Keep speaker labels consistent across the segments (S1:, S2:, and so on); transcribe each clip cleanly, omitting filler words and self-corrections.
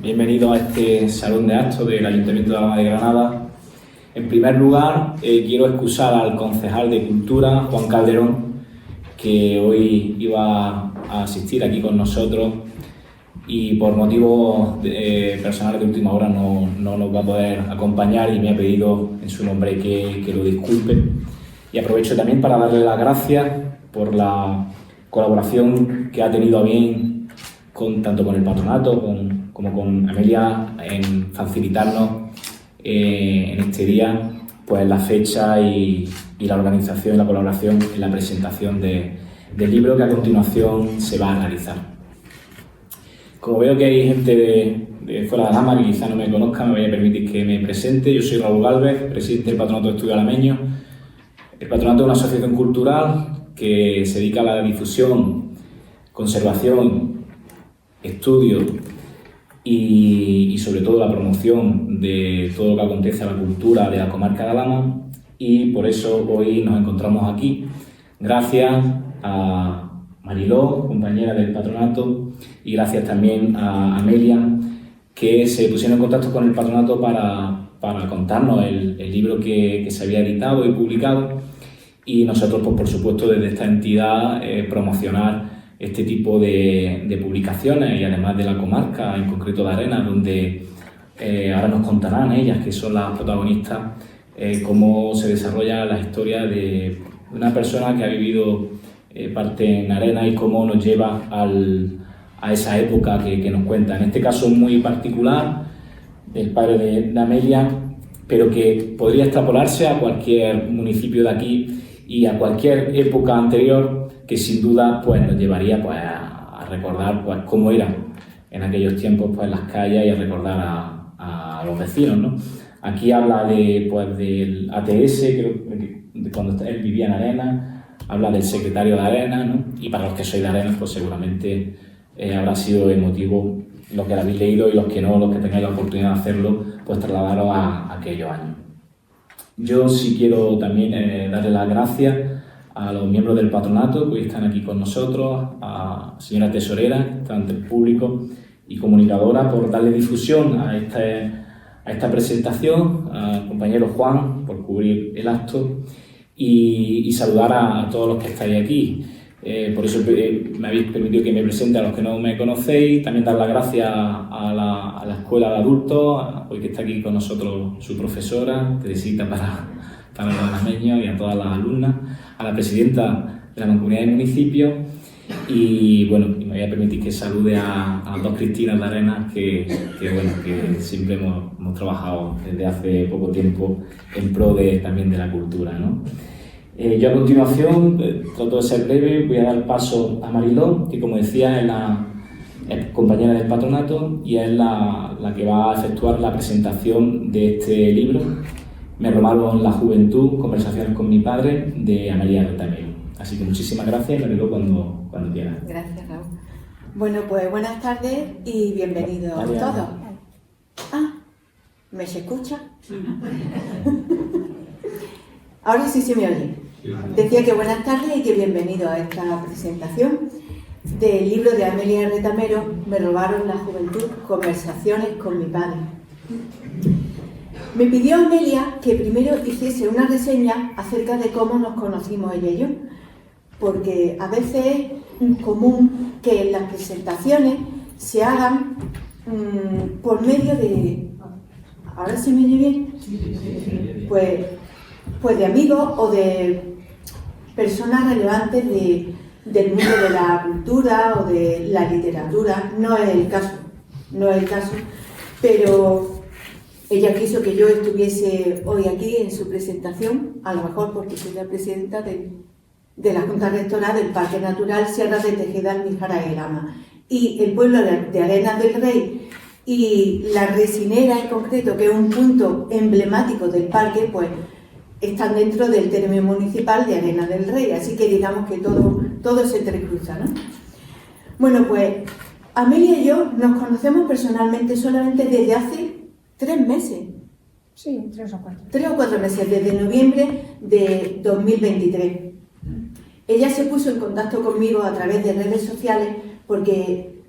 S1: bienvenido a este salón de actos del Ayuntamiento de Alhama de Granada. En primer lugar, quiero excusar al concejal de Cultura, Juan Calderón, que hoy iba a asistir aquí con nosotros y por motivos personales de última hora no nos va a poder acompañar y me ha pedido en su nombre que lo disculpe. Y aprovecho también para darle las gracias por la colaboración que ha tenido a bien tanto con el patronato como con Amelia en facilitarnos en este día pues la fecha y la organización y la colaboración en la presentación del libro que a continuación se va a realizar. Como veo que hay gente de fuera de Alhama que quizá no me conozca, me voy a permitir que me presente. Yo soy Raúl Gálvez, presidente del Patronato de Estudios Alameños. El Patronato es una asociación cultural que se dedica a la difusión, conservación, estudio y sobre todo la promoción de todo lo que acontece a la cultura de la comarca de Alhama, y por eso hoy nos encontramos aquí gracias a Mariló, compañera del patronato, y gracias también a Amelia, que se pusieron en contacto con el patronato para contarnos el libro que se había editado y publicado, y nosotros pues, por supuesto desde esta entidad promocionar este tipo de publicaciones, y además de la comarca, en concreto de Arenas, donde ahora nos contarán ellas, que son las protagonistas, cómo se desarrolla la historia de una persona que ha vivido parte en Arenas y cómo nos lleva a esa época que nos cuenta. En este caso muy particular, del padre de Amelia, pero que podría extrapolarse a cualquier municipio de aquí y a cualquier época anterior, que sin duda pues, nos llevaría pues, a recordar pues, cómo eran en aquellos tiempos pues, las calles y a recordar a los vecinos, ¿no? Aquí habla del ATS, de cuando él vivía en Arenas, habla del secretario de Arenas, ¿no? Y para los que sois de Arenas pues seguramente habrá sido emotivo los que lo habéis leído, y los que no, los que tengáis la oportunidad de hacerlo, pues trasladaros a aquellos años. Yo sí quiero también darle las gracias a los miembros del patronato que hoy están aquí con nosotros, a la señora tesorera, que está ante el público, y comunicadora, por darle difusión a esta presentación, al compañero Juan por cubrir el acto, y saludar a todos los que estáis aquí. Por eso me habéis permitido que me presente a los que no me conocéis. También dar las gracias a la Escuela de Adultos, hoy que está aquí con nosotros su profesora, Teresita, para los alameños, y a todas las alumnas, a la presidenta de la Mancomunidad del municipio, y bueno, me voy a permitir que salude a las dos Cristinas de Arenas que siempre hemos trabajado desde hace poco tiempo en pro también de la cultura, ¿no? Yo a continuación, trato de ser breve, voy a dar paso a Mariló, que como decía es compañera del patronato y es la que va a efectuar la presentación de este libro, Me robaron la juventud, conversaciones con mi padre, de Amelia Retamero. Así que muchísimas gracias, y Mariló, cuando quieras.
S2: Gracias, Raúl. Bueno, pues buenas tardes y bienvenidos a todos. ¿Me se escucha? Ahora sí se me oye. Decía que buenas tardes y que bienvenido a esta presentación del libro de Amelia Retamero, Me robaron la juventud, conversaciones con mi padre. Me pidió Amelia que primero hiciese una reseña acerca de cómo nos conocimos ella y yo, porque a veces es común que las presentaciones se hagan por medio de... ¿Ahora se me oye bien? Pues de amigos o de personas relevantes del mundo de la cultura o de la literatura. No es el caso, pero ella quiso que yo estuviese hoy aquí en su presentación, a lo mejor porque soy la presidenta de la Junta Rectora del Parque Natural Sierra de Tejeda, Almijara y Alhama. Y el pueblo de Arenas del Rey y la Resinera en concreto, que es un punto emblemático del parque, pues están dentro del término municipal de Arenas del Rey, así que digamos que todo se entrecruza, ¿no? Bueno, pues Amelia y yo nos conocemos personalmente solamente desde hace 3 meses.
S3: Sí, 3 o 4.
S2: 3 o 4 meses, desde noviembre de 2023. Ella se puso en contacto conmigo a través de redes sociales porque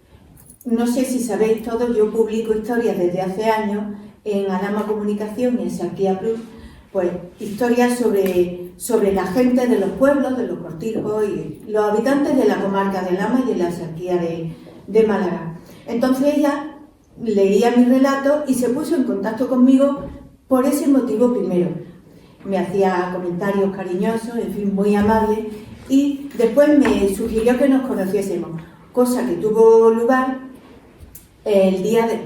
S2: no sé si sabéis todos, yo publico historias desde hace años en Alhama Comunicación y en Sarquía Plus, pues historias sobre la gente de los pueblos, de los cortijos y los habitantes de la comarca de Lama y de la Sarquía de Málaga. Entonces ella leía mis relatos y se puso en contacto conmigo por ese motivo primero. Me hacía comentarios cariñosos, en fin, muy amables, y después me sugirió que nos conociésemos, cosa que tuvo lugar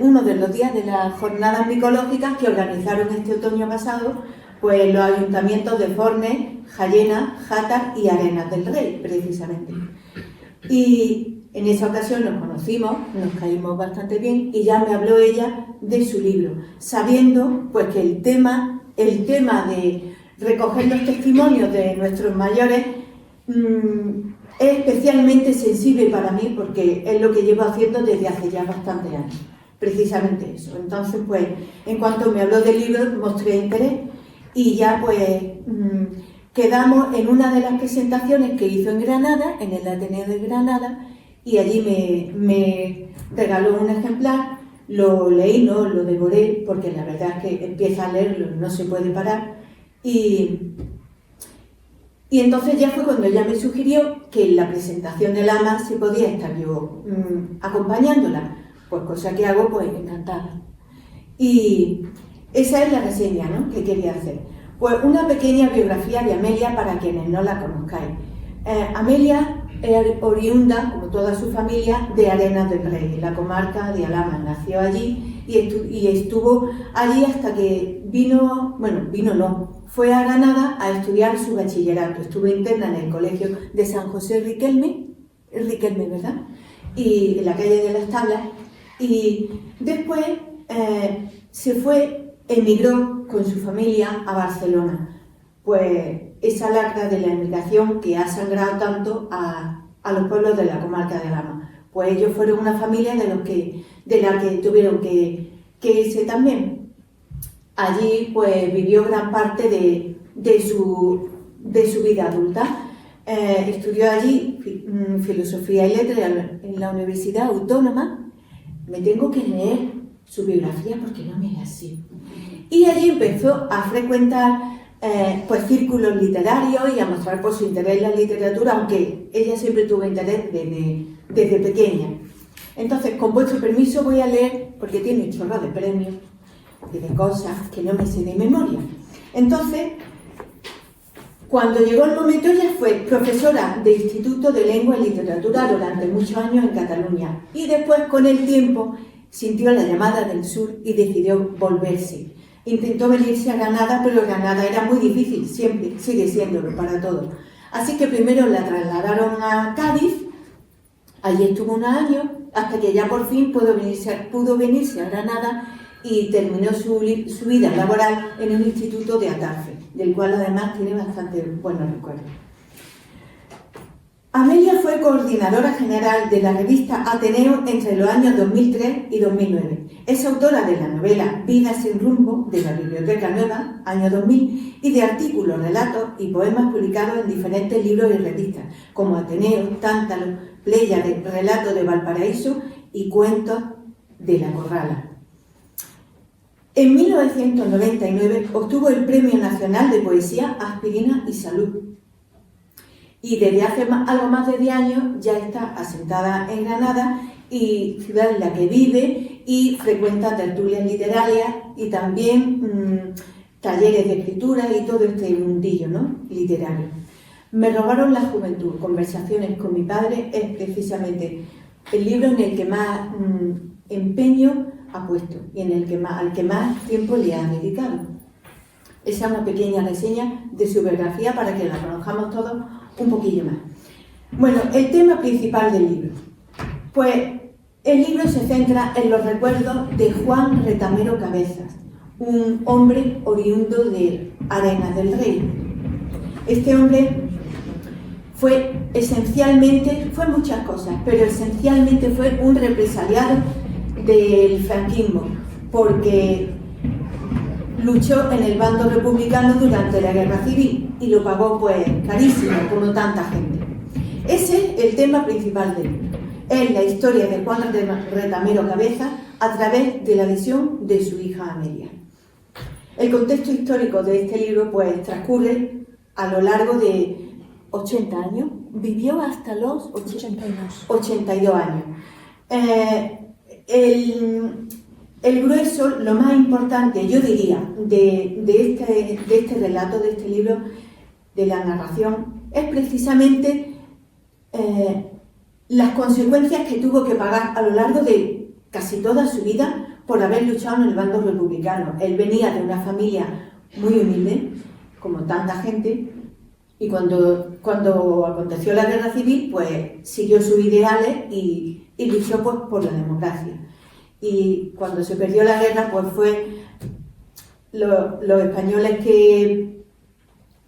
S2: uno de los días de las jornadas micológicas que organizaron este otoño pasado, pues los ayuntamientos de Fornes, Jayena, Játar y Arenas del Rey, precisamente. Y en esa ocasión nos conocimos, nos caímos bastante bien y ya me habló ella de su libro, sabiendo pues que el tema de recoger los testimonios de nuestros mayores es especialmente sensible para mí porque es lo que llevo haciendo desde hace ya bastantes años, precisamente eso. Entonces, pues, en cuanto me habló del libro, mostré interés y ya, pues, quedamos en una de las presentaciones que hizo en Granada, en el Ateneo de Granada, y allí me regaló un ejemplar, lo leí, no lo devoré, porque la verdad es que empieza a leerlo, no se puede parar, y entonces ya fue cuando ella me sugirió que en la presentación del AMA se podía estar yo acompañándola, pues cosa que hago pues encantada. Y esa es la reseña, ¿no?, que quería hacer. Pues una pequeña biografía de Amelia para quienes no la conozcáis. Amelia es oriunda, como toda su familia, de Arenas del Rey, la comarca de Alhama. Nació allí y estuvo allí hasta que fue a Granada a estudiar su bachillerato. Estuvo interna en el colegio de San José Riquelme, ¿verdad? Y en la calle de las Tablas. Y después emigró con su familia a Barcelona. Pues esa lacra de la emigración que ha sangrado tanto a los pueblos de la comarca de Alhama. Pues ellos fueron una familia de la que tuvieron que irse también. Allí pues vivió gran parte de su vida adulta. Estudió allí filosofía y letras en la Universidad Autónoma. Me tengo que leer su biografía porque no me la sé. Y allí empezó a frecuentar pues círculos literarios y a mostrar por su interés en la literatura, aunque ella siempre tuvo interés desde pequeña. Entonces, con vuestro permiso voy a leer, porque tiene un chorro de premios y de cosas que no me sé de memoria. Entonces, cuando llegó el momento, ella fue profesora de Instituto de Lengua y Literatura durante muchos años en Cataluña y después, con el tiempo, sintió la llamada del sur y decidió volverse. Intentó venirse a Granada, pero Granada era muy difícil, siempre, sigue siéndolo para todos. Así que primero la trasladaron a Cádiz, allí estuvo unos años, hasta que ya por fin pudo venirse a Granada y terminó su vida laboral en un instituto de Atarfe, del cual además tiene bastante buenos recuerdos. Amelia fue coordinadora general de la revista Ateneo entre los años 2003 y 2009. Es autora de la novela Vida sin rumbo, de la Biblioteca Nueva, año 2000, y de artículos, relatos y poemas publicados en diferentes libros y revistas, como Ateneo, Tántalo, Pléyade, Relatos de Valparaíso y Cuentos de la Corrala. En 1999 obtuvo el Premio Nacional de Poesía Aspirina y Salud. Y desde hace algo más de 10 años ya está asentada en Granada, y ciudad en la que vive, y frecuenta tertulias literarias y también talleres de escritura y todo este mundillo, ¿no?, literario. Me robaron la juventud, conversaciones con mi padre, es precisamente el libro en el que más empeño ha puesto y al que más tiempo le ha dedicado. Esa es una pequeña reseña de su biografía para que la conozcamos todos un poquillo más. Bueno, el tema principal del libro. Pues el libro se centra en los recuerdos de Juan Retamero Cabezas, un hombre oriundo de Arenas del Rey. Este hombre fue muchas cosas, pero esencialmente fue un represaliado del franquismo, porque luchó en el bando republicano durante la Guerra Civil y lo pagó pues carísimo, como tanta gente. Ese es el tema principal del libro. es la historia de Juan Retamero Cabeza a través de la visión de su hija Amelia. El contexto histórico de este libro pues transcurre a lo largo de 80 años. Vivió hasta los 82 años. El grueso, lo más importante, yo diría, de este relato, de este libro, de la narración, es precisamente las consecuencias que tuvo que pagar a lo largo de casi toda su vida por haber luchado en el bando republicano. Él venía de una familia muy humilde, como tanta gente, y cuando aconteció la guerra civil, pues siguió sus ideales y luchó pues, por la democracia. Y cuando se perdió la guerra, pues fue los españoles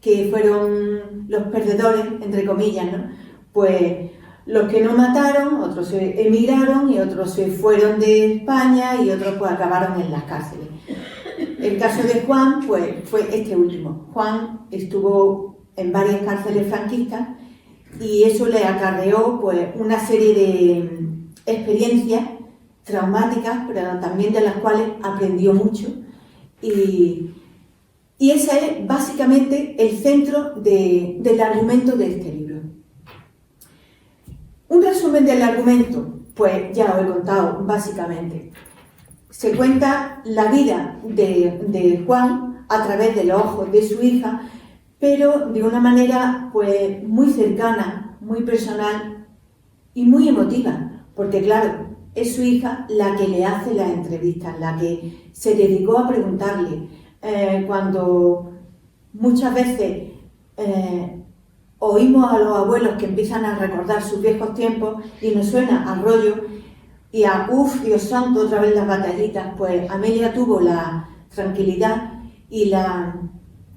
S2: que fueron los perdedores, entre comillas, ¿no? Pues los que no mataron, otros se emigraron y otros se fueron de España y otros pues acabaron en las cárceles. El caso de Juan, pues fue este último. Juan estuvo en varias cárceles franquistas y eso le acarreó pues una serie de experiencias traumáticas, pero también de las cuales aprendió mucho. Y ese es básicamente el centro del argumento de este libro. Un resumen del argumento, pues ya os he contado básicamente. Se cuenta la vida de Juan a través de los ojos de su hija, pero de una manera pues muy cercana, muy personal y muy emotiva, porque claro, es su hija la que le hace las entrevistas, la que se dedicó a preguntarle. Cuando muchas veces oímos a los abuelos que empiezan a recordar sus viejos tiempos y nos suena a rollo y a ¡uf, Dios santo, otra vez las batallitas! Pues Amelia tuvo la tranquilidad y la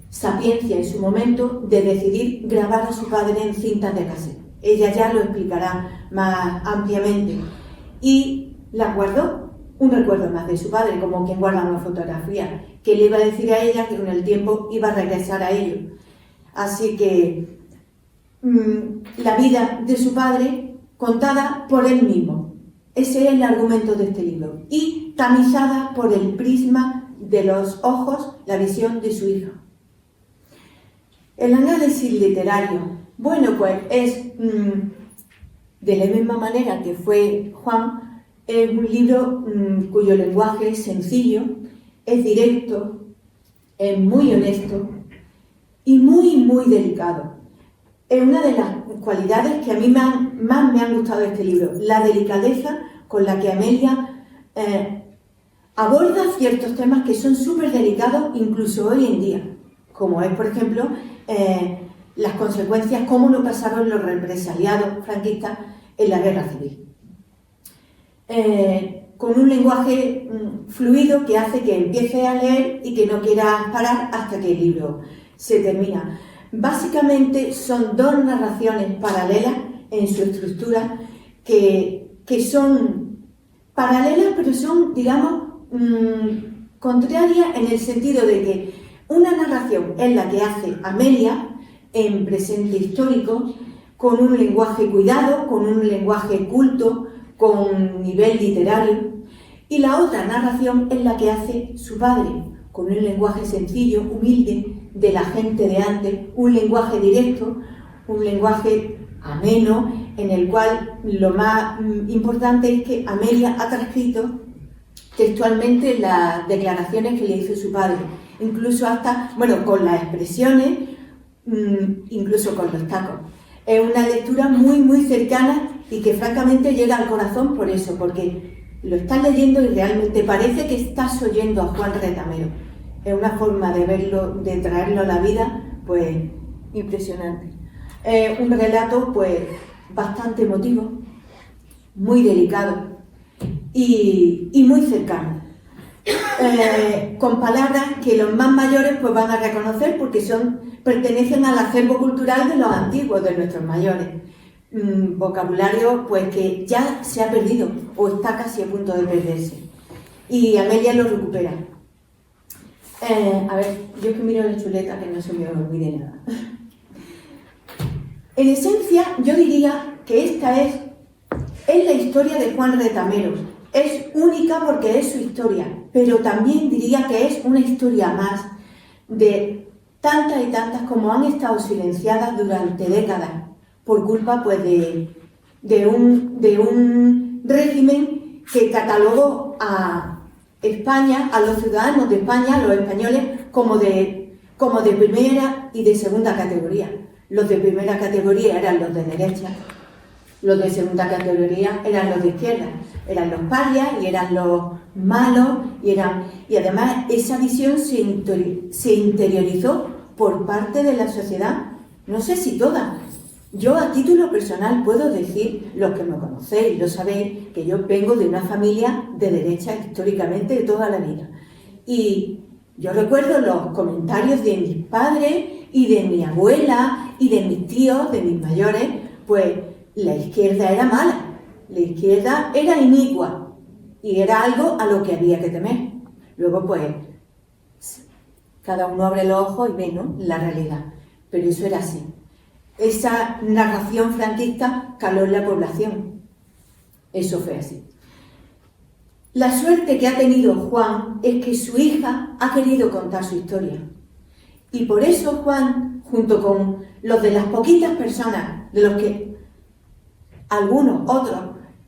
S2: sapiencia en su momento de decidir grabar a su padre en cintas de cassette. Ella ya lo explicará más ampliamente. Y la guardó, un recuerdo más de su padre, como quien guarda una fotografía, que le iba a decir a ella que con el tiempo iba a regresar a ello. Así que la vida de su padre contada por él mismo. Ese es el argumento de este libro. Y tamizada por el prisma de los ojos, la visión de su hija. El análisis literario, bueno, pues es de la misma manera que fue Juan. Es un libro cuyo lenguaje es sencillo, es directo, es muy honesto y muy delicado. Es una de las cualidades que a mí más me han gustado de este libro, la delicadeza con la que Amelia aborda ciertos temas que son súper delicados incluso hoy en día, como es, por ejemplo, las consecuencias, cómo lo pasaron los represaliados franquistas en la guerra civil. Con un lenguaje fluido que hace que empieces a leer y que no quieras parar hasta que el libro se termina. Básicamente son dos narraciones paralelas en su estructura que son paralelas, pero son, digamos, contrarias en el sentido de que una narración es la que hace Amelia en presente histórico, con un lenguaje cuidado, con un lenguaje culto, con nivel literario, y la otra narración es la que hace su padre, con un lenguaje sencillo, humilde, de la gente de antes, un lenguaje directo, un lenguaje ameno, en el cual lo más importante es que Amelia ha transcrito textualmente las declaraciones que le hizo su padre, incluso hasta, bueno, con las expresiones, incluso con los tacos. Es una lectura muy cercana y que francamente llega al corazón por eso, porque lo estás leyendo y realmente parece que estás oyendo a Juan Retamero. Es una forma de verlo, de traerlo a la vida, pues impresionante. Un relato pues bastante emotivo, muy delicado y muy cercano. Con palabras que los más mayores pues van a reconocer porque pertenecen al acervo cultural de los antiguos, de nuestros mayores. Vocabulario pues que ya se ha perdido o está casi a punto de perderse. Y Amelia lo recupera. A ver, yo que miro la chuleta que no se me olvide nada. En esencia, yo diría que esta es es la historia de Juan Retameros. Es única porque es su historia, pero también diría que es una historia más de tantas y tantas como han estado silenciadas durante décadas por culpa pues de un régimen que catalogó a España, a los ciudadanos de España, a los españoles, como de primera y de segunda categoría. Los de primera categoría eran los de derecha, los de segunda categoría eran los de izquierda, eran los parias y eran los malos, y además esa visión se interiorizó por parte de la sociedad, no sé si toda. Yo a título personal puedo decir, los que me conocéis, lo sabéis, que yo vengo de una familia de derecha históricamente de toda la vida. Y yo recuerdo los comentarios de mis padres y de mi abuela y de mis tíos, de mis mayores, pues la izquierda era mala, la izquierda era inicua y era algo a lo que había que temer. Luego pues cada uno abre los ojos y ve, ¿no?, la realidad. Pero eso era así. Esa narración franquista caló en la población. Eso fue así. La suerte que ha tenido Juan es que su hija ha querido contar su historia. Y por eso Juan, junto con los de las poquitas personas, de los que algunos, otros,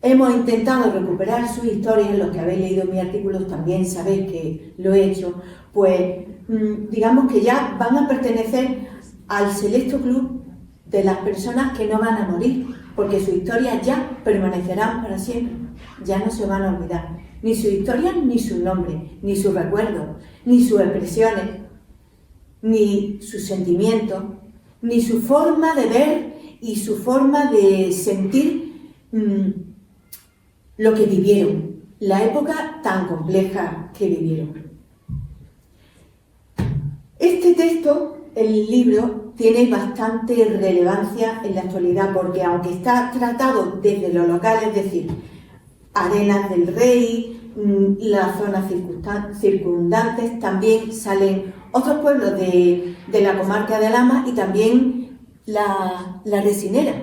S2: hemos intentado recuperar sus historias, los que habéis leído mis artículos también sabéis que lo he hecho, pues digamos que ya van a pertenecer al selecto club de las personas que no van a morir, porque sus historias ya permanecerán para siempre, ya no se van a olvidar, ni sus historias, ni sus nombres, ni sus recuerdos, ni sus expresiones, ni sus sentimientos, ni su forma de ver y su forma de sentir lo que vivieron, la época tan compleja que vivieron. Este texto, el libro, tiene bastante relevancia en la actualidad porque aunque está tratado desde lo local, es decir, Arenas del Rey, las zonas circundantes, también salen otros pueblos de la comarca de Alhama y también la Resinera,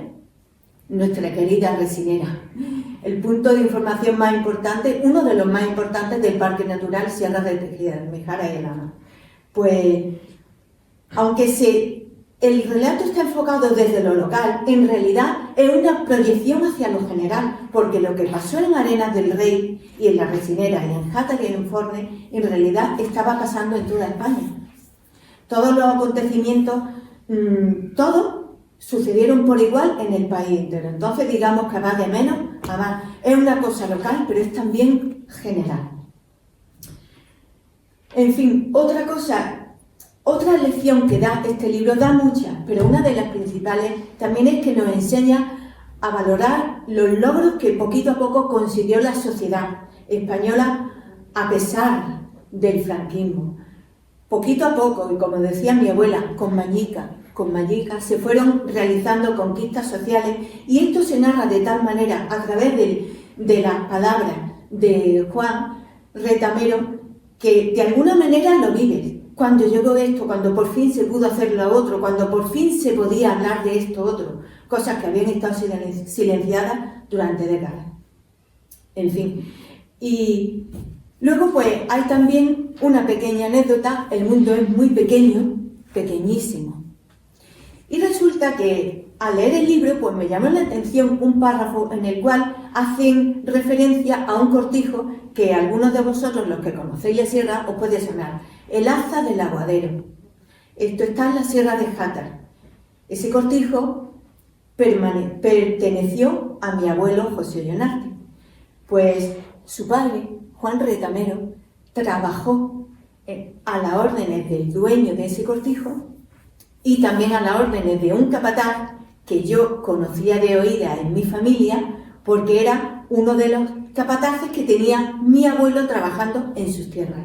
S2: nuestra querida Resinera, el punto de información más importante, uno de los más importantes del Parque Natural Sierra de Tejeda-Almejara y Alhama. Pues, aunque el relato está enfocado desde lo local, en realidad es una proyección hacia lo general, porque lo que pasó en Arenas del Rey y en la Resinera y en Játar y en Forne, en realidad estaba pasando en toda España. Todos los acontecimientos, todos sucedieron por igual en el país entero. Entonces digamos que va de menos a más. Es una cosa local, pero es también general. En fin, otra lección que da este libro, da muchas, pero una de las principales también es que nos enseña a valorar los logros que poquito a poco consiguió la sociedad española a pesar del franquismo. Poquito a poco, y como decía mi abuela, con mañica, se fueron realizando conquistas sociales, y esto se narra de tal manera a través de las palabras de Juan Retamero, que de alguna manera lo vives. Cuando llegó esto, cuando por fin se pudo hacer lo otro, cuando por fin se podía hablar de esto otro, cosas que habían estado silenciadas durante décadas. En fin. Y luego pues hay también una pequeña anécdota. El mundo es muy pequeño, pequeñísimo. Y resulta que al leer el libro pues me llamó la atención un párrafo en el cual hacen referencia a un cortijo que algunos de vosotros, los que conocéis la sierra, os puede sonar. El Aza del Aguadero. Esto está en la Sierra de Játar. Ese cortijo perteneció a mi abuelo José Llonarte. Pues su padre, Juan Retamero, trabajó a las órdenes del dueño de ese cortijo y también a las órdenes de un capataz que yo conocía de oídas en mi familia porque era uno de los capataces que tenía mi abuelo trabajando en sus tierras.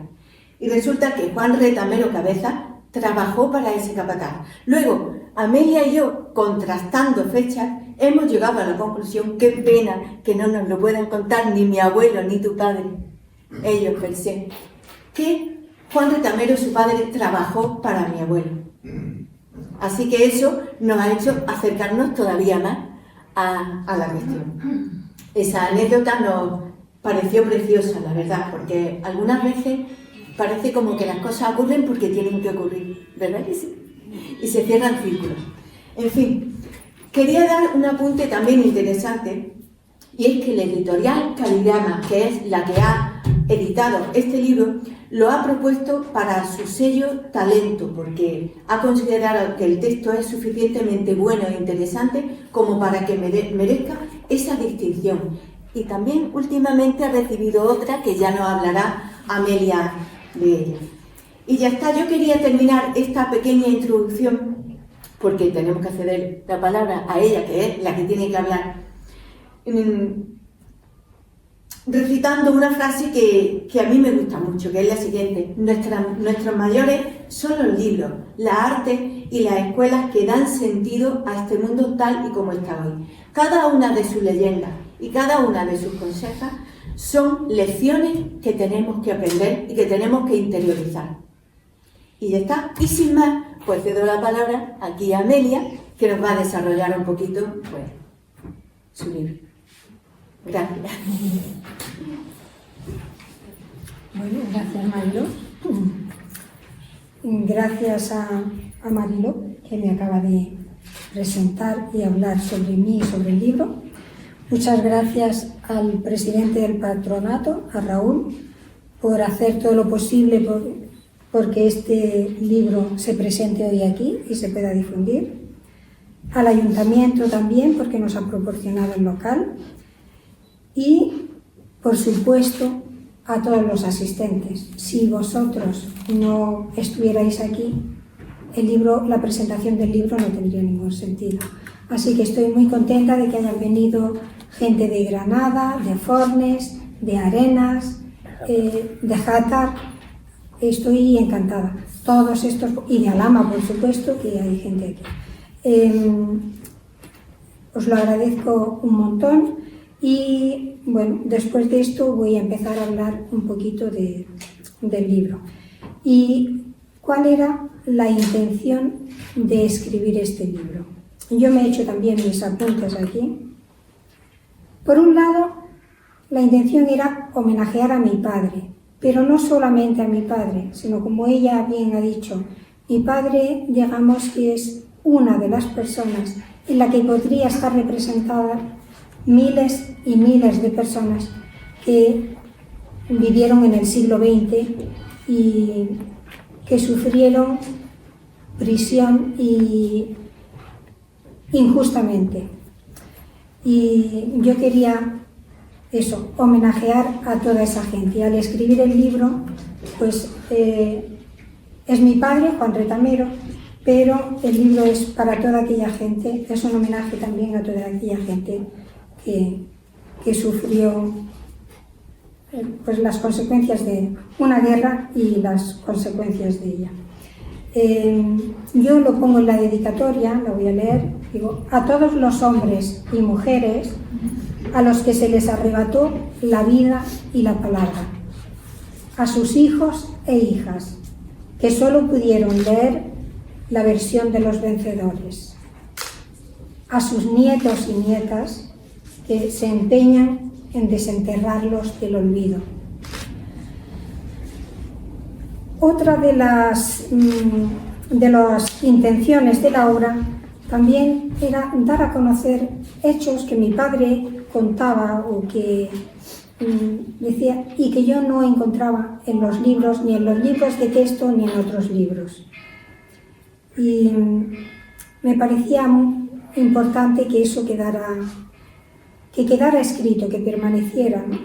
S2: Y resulta que Juan Retamero Cabeza trabajó para ese capataz. Luego, Amelia y yo, contrastando fechas, hemos llegado a la conclusión, qué pena que no nos lo puedan contar ni mi abuelo ni tu padre, ellos per se, que Juan Retamero, su padre, trabajó para mi abuelo. Así que eso nos ha hecho acercarnos todavía más a la cuestión. Esa anécdota nos pareció preciosa, la verdad, porque algunas veces parece como que las cosas ocurren porque tienen que ocurrir, ¿verdad que sí? Y se cierran círculos. En fin, quería dar un apunte también interesante, y es que la editorial Caligrama, que es la que ha editado este libro, lo ha propuesto para su sello Talento, porque ha considerado que el texto es suficientemente bueno e interesante como para que merezca esa distinción. Y también últimamente ha recibido otra que ya nos hablará Amelia de ella. Y ya está, yo quería terminar esta pequeña introducción, porque tenemos que ceder la palabra a ella, que es la que tiene que hablar, recitando una frase que a mí me gusta mucho, que es la siguiente: nuestros mayores son los libros, las artes y las escuelas que dan sentido a este mundo tal y como está hoy. Cada una de sus leyendas y cada una de sus consejos son lecciones que tenemos que aprender y que tenemos que interiorizar. Y ya está. Y sin más, pues cedo la palabra aquí a Amelia, que nos va a desarrollar un poquito pues, su libro. Gracias.
S3: Bueno, gracias Marilo. Gracias a Marilo, que me acaba de presentar y hablar sobre mí y sobre el libro. Muchas gracias al presidente del patronato, a Raúl, por hacer todo lo posible porque este libro se presente hoy aquí y se pueda difundir. Al ayuntamiento también, porque nos ha proporcionado el local. Y, por supuesto, a todos los asistentes. Si vosotros no estuvierais aquí, la presentación del libro no tendría ningún sentido. Así que estoy muy contenta de que hayan venido gente de Granada, de Fornes, de Arenas, de Játar. Estoy encantada. Todos estos, y de Alhama, por supuesto, que hay gente aquí. Os lo agradezco un montón. Y bueno, después de esto voy a empezar a hablar un poquito del libro. ¿Y cuál era la intención de escribir este libro? Yo me he hecho también mis apuntes aquí. Por un lado, la intención era homenajear a mi padre, pero no solamente a mi padre, sino como ella bien ha dicho, mi padre, digamos que es una de las personas en la que podría estar representada miles y miles de personas que vivieron en el siglo XX y que sufrieron prisión y injustamente. Y yo quería eso, homenajear a toda esa gente. Y al escribir el libro, pues es mi padre, Juan Retamero, pero el libro es para toda aquella gente, es un homenaje también a toda aquella gente que sufrió pues las consecuencias de una guerra y las consecuencias de ella. Yo lo pongo en la dedicatoria, la voy a leer, digo: a todos los hombres y mujeres a los que se les arrebató la vida y la palabra, a sus hijos e hijas, que solo pudieron leer la versión de los vencedores, a sus nietos y nietas que se empeñan en desenterrarlos del olvido. Otra de las intenciones de la obra también era dar a conocer hechos que mi padre contaba o que decía y que yo no encontraba en los libros, ni en los libros de texto, ni en otros libros. Y me parecía muy importante que eso quedara escrito, que permaneciera, ¿no?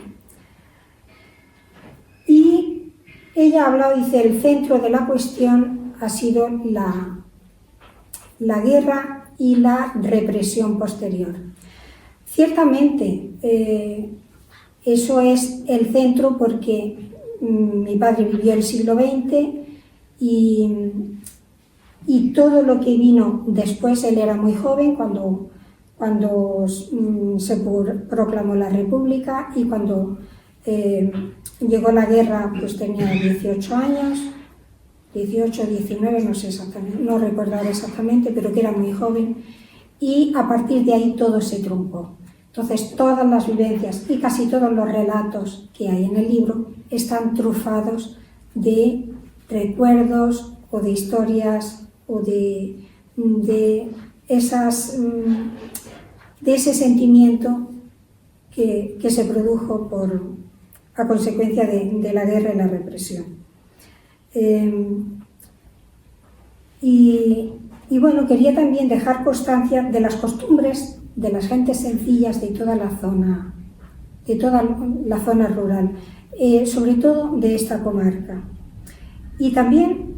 S3: Y ella ha hablado, dice, el centro de la cuestión ha sido la guerra y la represión posterior. Ciertamente, eso es el centro porque mi padre vivió el siglo XX y todo lo que vino después, él era muy joven cuando se proclamó la República, y cuando llegó la guerra pues tenía 18 años, 18, 19, no sé exactamente, no recuerdo ahora exactamente, pero que era muy joven, y a partir de ahí todo se truncó. Entonces, todas las vivencias y casi todos los relatos que hay en el libro están trufados de recuerdos o de historias o de ese sentimiento que se produjo a consecuencia de la guerra y la represión. Y bueno, quería también dejar constancia de las costumbres de las gentes sencillas de toda la zona rural, sobre todo de esta comarca. Y también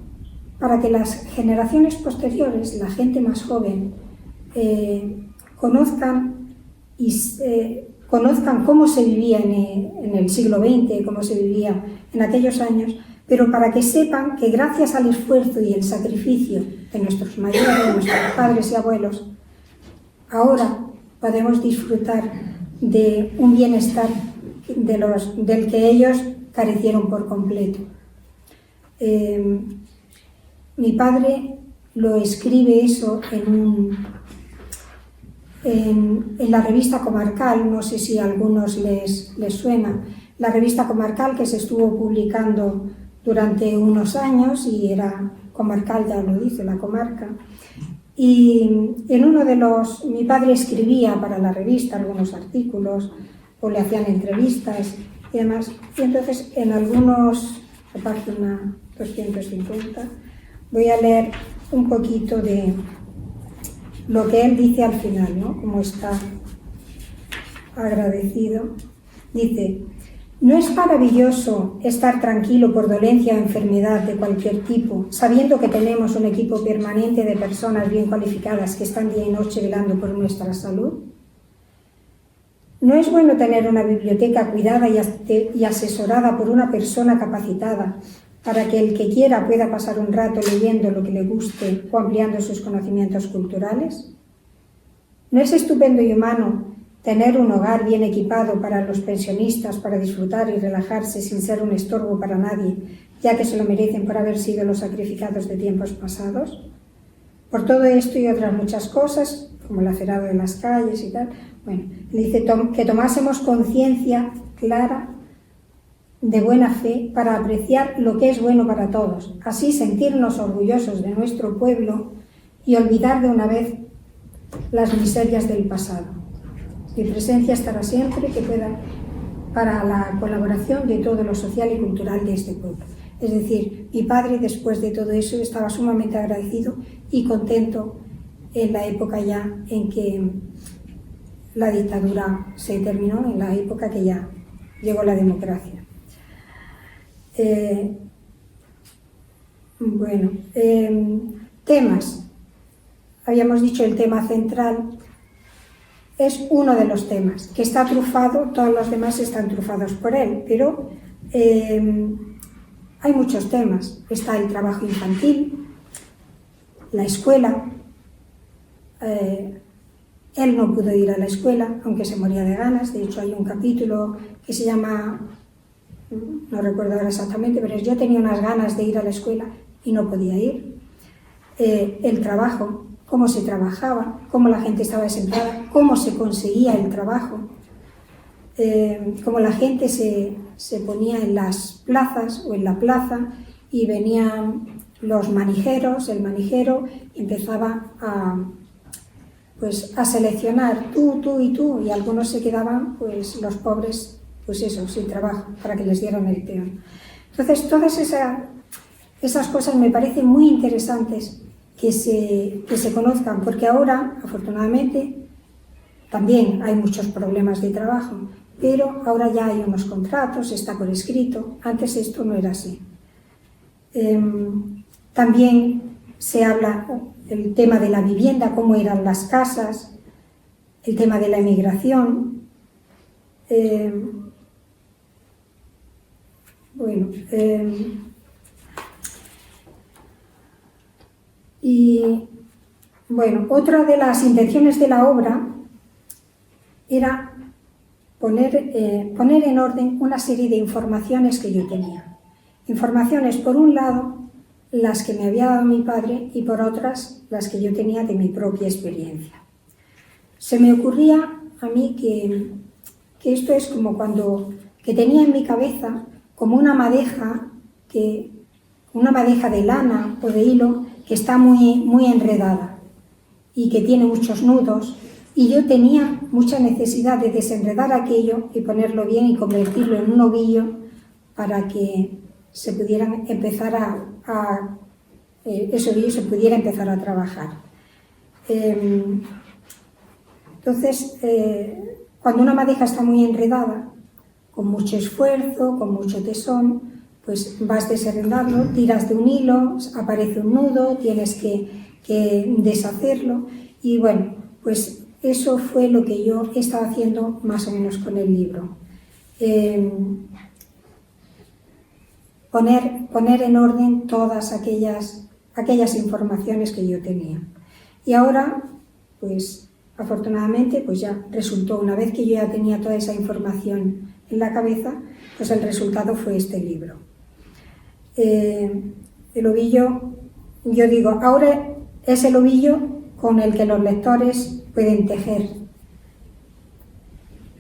S3: para que las generaciones posteriores, la gente más joven, conozcan cómo se vivía en el siglo XX, cómo se vivía en aquellos años, pero para que sepan que gracias al esfuerzo y el sacrificio de nuestros mayores, de nuestros padres y abuelos, ahora podemos disfrutar de un bienestar del que ellos carecieron por completo. Mi padre lo escribe eso en la revista Comarcal, no sé si a algunos les suena, la revista Comarcal que se estuvo publicando durante unos años y era Comarcal, ya lo dice, la comarca. Y en uno de mi padre escribía para la revista algunos artículos o le hacían entrevistas y demás. Y entonces en algunos, la página 250, voy a leer un poquito de lo que él dice al final, ¿no? Como está agradecido. Dice: ¿no es maravilloso estar tranquilo por dolencia o enfermedad de cualquier tipo, sabiendo que tenemos un equipo permanente de personas bien cualificadas que están día y noche velando por nuestra salud? ¿No es bueno tener una biblioteca cuidada y asesorada por una persona capacitada para que el que quiera pueda pasar un rato leyendo lo que le guste o ampliando sus conocimientos culturales? ¿No es estupendo y humano tener un hogar bien equipado para los pensionistas para disfrutar y relajarse sin ser un estorbo para nadie, ya que se lo merecen por haber sido los sacrificados de tiempos pasados? Por todo esto y otras muchas cosas, como el acerado de las calles y tal, bueno, le dice que tomásemos conciencia clara de buena fe para apreciar lo que es bueno para todos, así sentirnos orgullosos de nuestro pueblo y olvidar de una vez las miserias del pasado. Mi presencia estará siempre que pueda para la colaboración de todo lo social y cultural de este pueblo. Es decir, mi padre, después de todo eso, estaba sumamente agradecido y contento en la época ya en que la dictadura se terminó, en la época que ya llegó la democracia. Temas. Habíamos dicho el tema central. Es uno de los temas que está trufado, todos los demás están trufados por él, pero hay muchos temas. Está el trabajo infantil, la escuela. Él no pudo ir a la escuela, aunque se moría de ganas. De hecho, hay un capítulo que se llama, no recuerdo ahora exactamente, pero yo tenía unas ganas de ir a la escuela y no podía ir. El trabajo, cómo se trabajaba, cómo la gente estaba desempleada, cómo se conseguía el trabajo, cómo la gente se ponía en las plazas o en la plaza y venían los manijeros, el manijero empezaba a seleccionar tú y tú, y algunos se quedaban, pues los pobres, pues eso, sin trabajo, para que les dieran el peón. Entonces, todas esas cosas me parecen muy interesantes que se conozcan, porque ahora, afortunadamente, también hay muchos problemas de trabajo, pero ahora ya hay unos contratos, está por escrito. Antes esto no era así. También se habla del tema de la vivienda, cómo eran las casas, el tema de la emigración. Y bueno, otra de las intenciones de la obra era poner en orden una serie de informaciones que yo tenía. Informaciones, por un lado, las que me había dado mi padre, y por otras, las que yo tenía de mi propia experiencia. Se me ocurría a mí que esto es como que tenía en mi cabeza como una madeja de lana o de hilo que está muy enredada y que tiene muchos nudos, y yo tenía mucha necesidad de desenredar aquello y ponerlo bien y convertirlo en un ovillo para que se pudieran empezar ese ovillo se pudiera empezar a trabajar. Entonces, cuando una madeja está muy enredada, con mucho esfuerzo, con mucho tesón, pues vas desenredando, tiras de un hilo, aparece un nudo, tienes que deshacerlo, y bueno, pues eso fue lo que yo estaba haciendo más o menos con el libro. Poner en orden todas aquellas informaciones que yo tenía. Y ahora, pues afortunadamente, pues ya resultó, una vez que yo ya tenía toda esa información en la cabeza, pues el resultado fue este libro. El ovillo, yo digo, ahora es el ovillo con el que los lectores pueden tejer,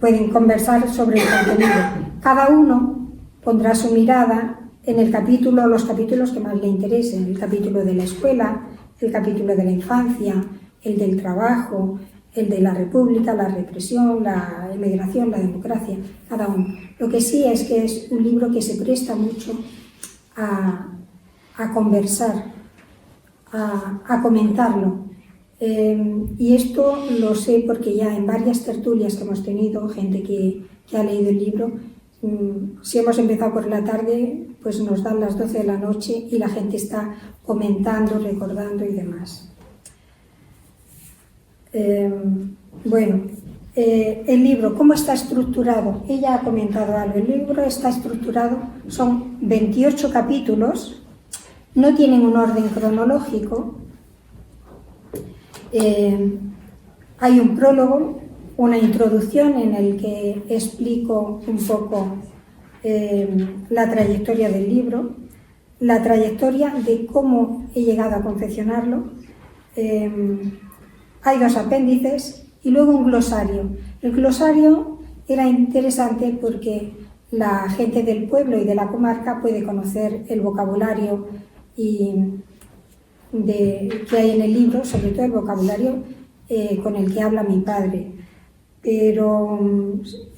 S3: pueden conversar sobre el contenido. Cada uno pondrá su mirada en los capítulos que más le interesen, el capítulo de la escuela, el capítulo de la infancia, el del trabajo, el de la república, la represión, la emigración, la democracia, cada uno. Lo que sí es que es un libro que se presta mucho a conversar, a comentarlo. Y esto lo sé porque ya en varias tertulias que hemos tenido, gente que ha leído el libro, si hemos empezado por la tarde, pues nos dan las 12 de la noche y la gente está comentando, recordando y demás. Bueno, el libro, ¿cómo está estructurado? Ella ha comentado algo. El libro está estructurado, son 28 capítulos, no tienen un orden cronológico. Hay un prólogo, una introducción en el que explico un poco la trayectoria del libro, la trayectoria de cómo he llegado a confeccionarlo. Hay 2 apéndices y luego un glosario. El glosario era interesante porque la gente del pueblo y de la comarca puede conocer el vocabulario que hay en el libro, sobre todo el vocabulario con el que habla mi padre. Pero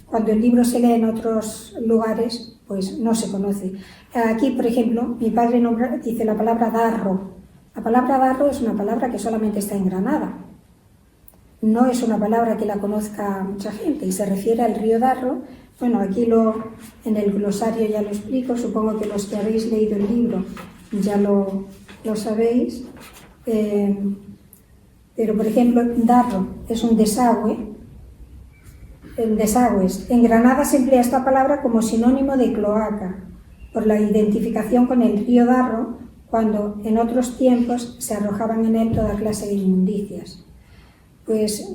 S3: cuando el libro se lee en otros lugares, pues no se conoce. Aquí, por ejemplo, mi padre dice la palabra darro. La palabra darro es una palabra que solamente está en Granada. No es una palabra que la conozca mucha gente y se refiere al río Darro. Bueno, aquí en el glosario ya lo explico, supongo que los que habéis leído el libro ya lo sabéis. Pero, por ejemplo, Darro es un desagüe. Desagües. En Granada se emplea esta palabra como sinónimo de cloaca, por la identificación con el río Darro, cuando en otros tiempos se arrojaban en él toda clase de inmundicias. Pues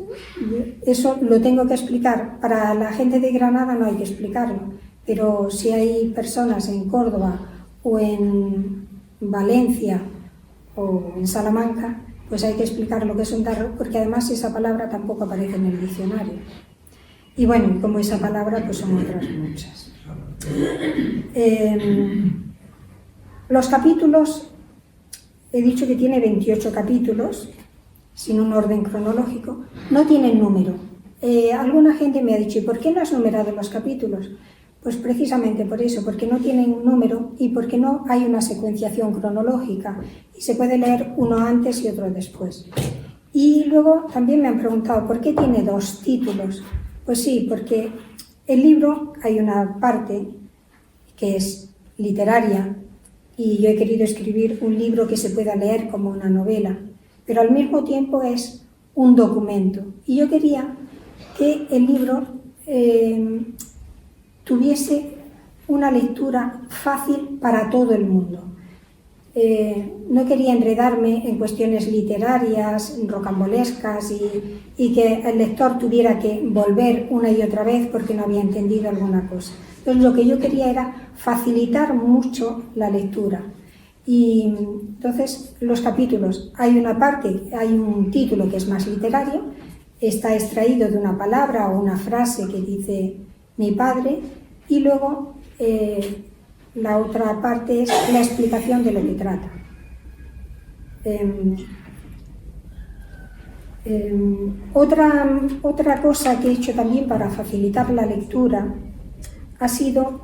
S3: eso lo tengo que explicar. Para la gente de Granada no hay que explicarlo, pero si hay personas en Córdoba o en Valencia o en Salamanca, pues hay que explicar lo que es un darro, porque además esa palabra tampoco aparece en el diccionario. Y bueno, como esa palabra, pues son otras muchas. Los capítulos, he dicho que tiene 28 capítulos, sin un orden cronológico, no tienen número. Alguna gente me ha dicho, ¿y por qué no has numerado los capítulos? Pues precisamente por eso, porque no tienen un número y porque no hay una secuenciación cronológica y se puede leer uno antes y otro después. Y luego también me han preguntado, ¿por qué tiene 2 títulos? Pues sí, porque el libro hay una parte que es literaria y yo he querido escribir un libro que se pueda leer como una novela, pero al mismo tiempo es un documento. Y yo quería que el libro tuviese una lectura fácil para todo el mundo. No quería enredarme en cuestiones literarias, rocambolescas y que el lector tuviera que volver una y otra vez porque no había entendido alguna cosa. Entonces lo que yo quería era facilitar mucho la lectura. Y entonces los capítulos, hay una parte, hay un título que es más literario, está extraído de una palabra o una frase que dice mi padre, y luego la otra parte es la explicación de lo que trata. Otra cosa que he hecho también para facilitar la lectura ha sido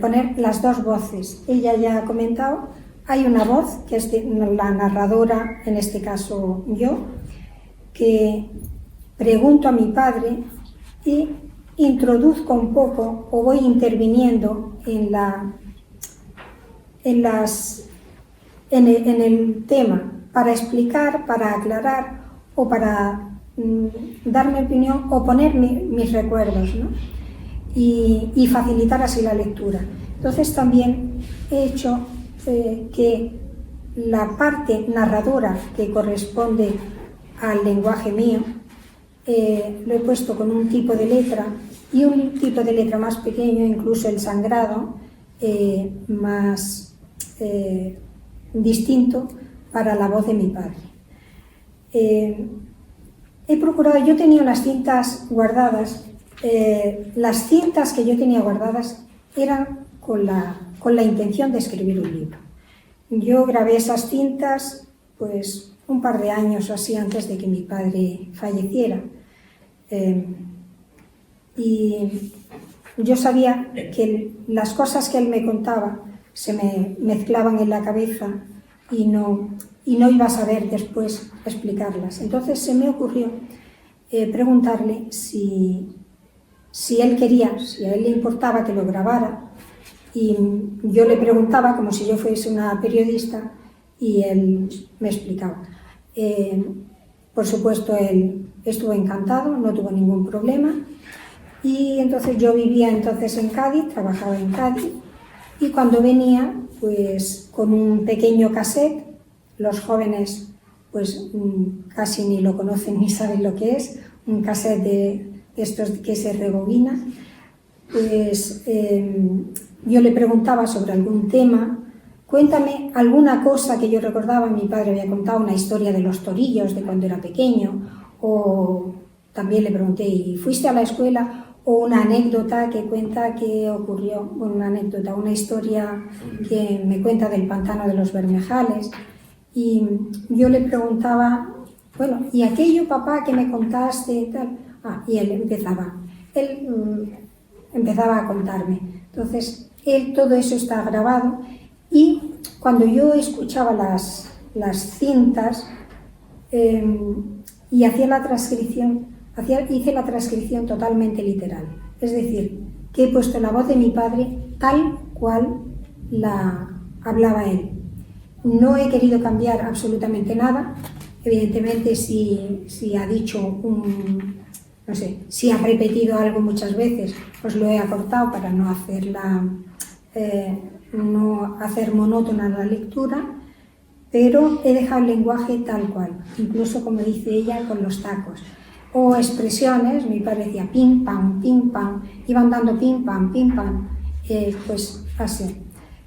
S3: poner las dos voces. Ella ya ha comentado, hay una voz que es de la narradora, en este caso yo, que pregunto a mi padre y introduzco un poco o voy interviniendo en el tema para explicar, para aclarar o para dar mi opinión o poner mis recuerdos, ¿no? Y facilitar así la lectura. Entonces también he hecho que la parte narradora que corresponde al lenguaje mío lo he puesto con un tipo de letra y un tipo de letra más pequeño, incluso el sangrado más distinto para la voz de mi padre. He procurado, yo tenía unas cintas guardadas, las cintas que yo tenía guardadas eran con la intención de escribir un libro. Yo grabé esas cintas pues un par de años o así antes de que mi padre falleciera. Y yo sabía que las cosas que él me contaba se me mezclaban en la cabeza y no iba a saber después explicarlas. Entonces se me ocurrió preguntarle si él quería, si a él le importaba que lo grabara, y yo le preguntaba como si yo fuese una periodista y él me explicaba. Por supuesto, él estuvo encantado, no tuvo ningún problema, y entonces yo vivía entonces en Cádiz, trabajaba en Cádiz, y cuando venía pues con un pequeño cassette, los jóvenes pues casi ni lo conocen ni saben lo que es, un cassette de estos que se rebobina, pues yo le preguntaba sobre algún tema, cuéntame alguna cosa que yo recordaba. Mi padre había contado una historia de los torillos de cuando era pequeño, o también le pregunté, ¿y fuiste a la escuela? O una anécdota que cuenta que ocurrió, una anécdota, una historia que me cuenta del pantano de los Bermejales. Y yo le preguntaba, bueno, ¿y aquello, papá, que me contaste y tal? Y él empezaba a contarme. Entonces, todo eso está grabado, y cuando yo escuchaba las cintas y hacía la transcripción, hice la transcripción totalmente literal. Es decir, que he puesto la voz de mi padre tal cual la hablaba él. No he querido cambiar absolutamente nada. Evidentemente, si ha dicho no sé, si ha repetido algo muchas veces, pues lo he acortado para no hacer monótona la lectura, pero he dejado el lenguaje tal cual, incluso como dice ella, con los tacos. O expresiones, mi padre decía pim, pam, iban dando pim, pam, pues así.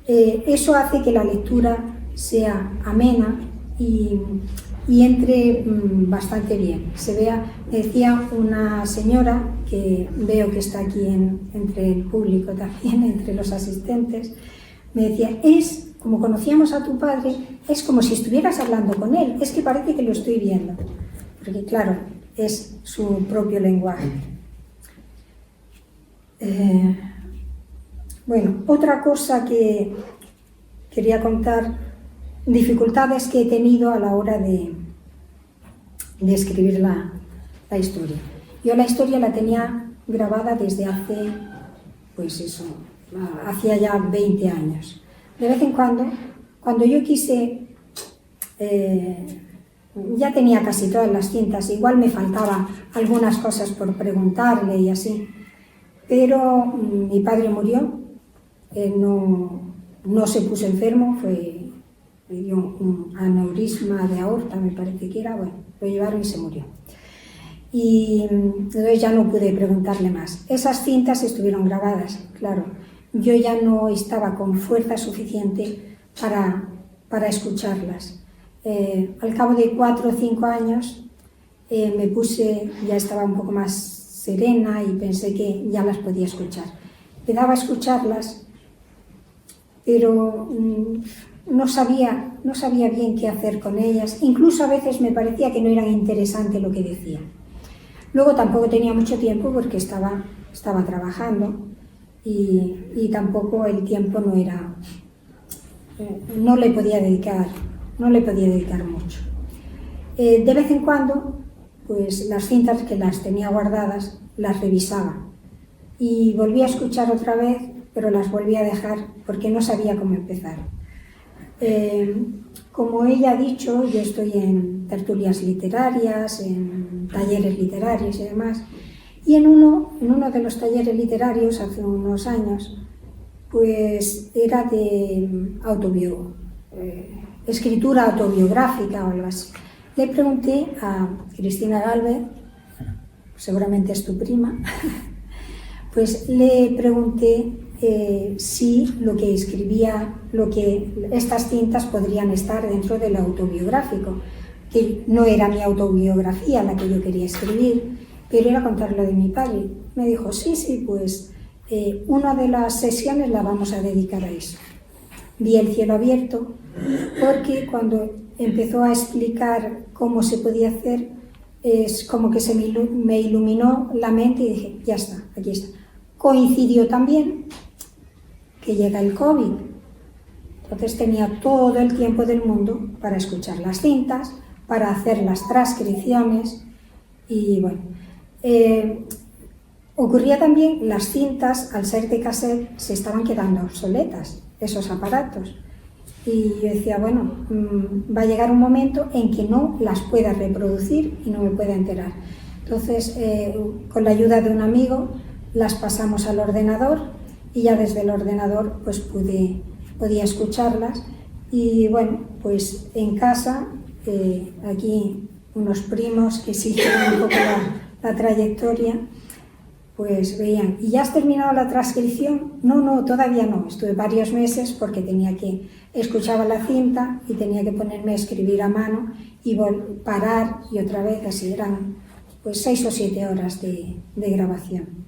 S3: Eso hace que la lectura sea amena y entre bastante bien. Me decía una señora, que veo que está aquí entre el público también, entre los asistentes, me decía, como conocíamos a tu padre, es como si estuvieras hablando con él, es que parece que lo estoy viendo. Porque claro, es su propio lenguaje. Bueno, otra cosa que quería contar, dificultades que he tenido a la hora de escribir la historia. Yo la historia la tenía grabada desde hace, pues eso, hacía ya 20 años. De vez en cuando yo quise, ya tenía casi todas las cintas, igual me faltaban algunas cosas por preguntarle y así, pero mi padre murió, no se puso enfermo, me dio un aneurisma de aorta, me parece que era, bueno, lo llevaron y se murió. Y entonces ya no pude preguntarle más. Esas cintas estuvieron grabadas, claro. Yo ya no estaba con fuerza suficiente para escucharlas. Al cabo de 4 o 5 años me puse, ya estaba un poco más serena y pensé que ya las podía escuchar. Empezaba a escucharlas, pero no sabía bien qué hacer con ellas. Incluso a veces me parecía que no era interesante lo que decían. Luego tampoco tenía mucho tiempo porque estaba trabajando y tampoco el tiempo no le podía dedicar mucho. De vez en cuando, pues las cintas que las tenía guardadas las revisaba y volví a escuchar otra vez, pero las volví a dejar porque no sabía cómo empezar. Como ella ha dicho, yo estoy en tertulias literarias, en talleres literarios y demás, y en uno de los talleres literarios hace unos años, pues era de escritura autobiográfica o algo así. Le pregunté a Cristina Galvez, seguramente es tu prima, pues le pregunté si lo que escribía, estas cintas podrían estar dentro del autobiográfico, que no era mi autobiografía la que yo quería escribir, pero era contar lo de mi padre. Me dijo, sí, pues una de las sesiones la vamos a dedicar a eso. Vi el cielo abierto, porque cuando empezó a explicar cómo se podía hacer, es como que se me iluminó la mente y dije, ya está, aquí está. Coincidió también que llega el COVID, entonces tenía todo el tiempo del mundo para escuchar las cintas, para hacer las transcripciones y bueno. Ocurría también, las cintas, al ser de cassette, se estaban quedando obsoletas, esos aparatos. Y yo decía, bueno, va a llegar un momento en que no las pueda reproducir y no me pueda enterar. Entonces, con la ayuda de un amigo, las pasamos al ordenador y ya desde el ordenador pues podía escucharlas. Y bueno, pues en casa, aquí unos primos que siguieron un poco la trayectoria, pues veían, ¿y ya has terminado la transcripción? No, todavía no. Estuve varios meses porque escuchaba la cinta y tenía que ponerme a escribir a mano y parar y otra vez, así eran pues 6 o 7 horas de grabación.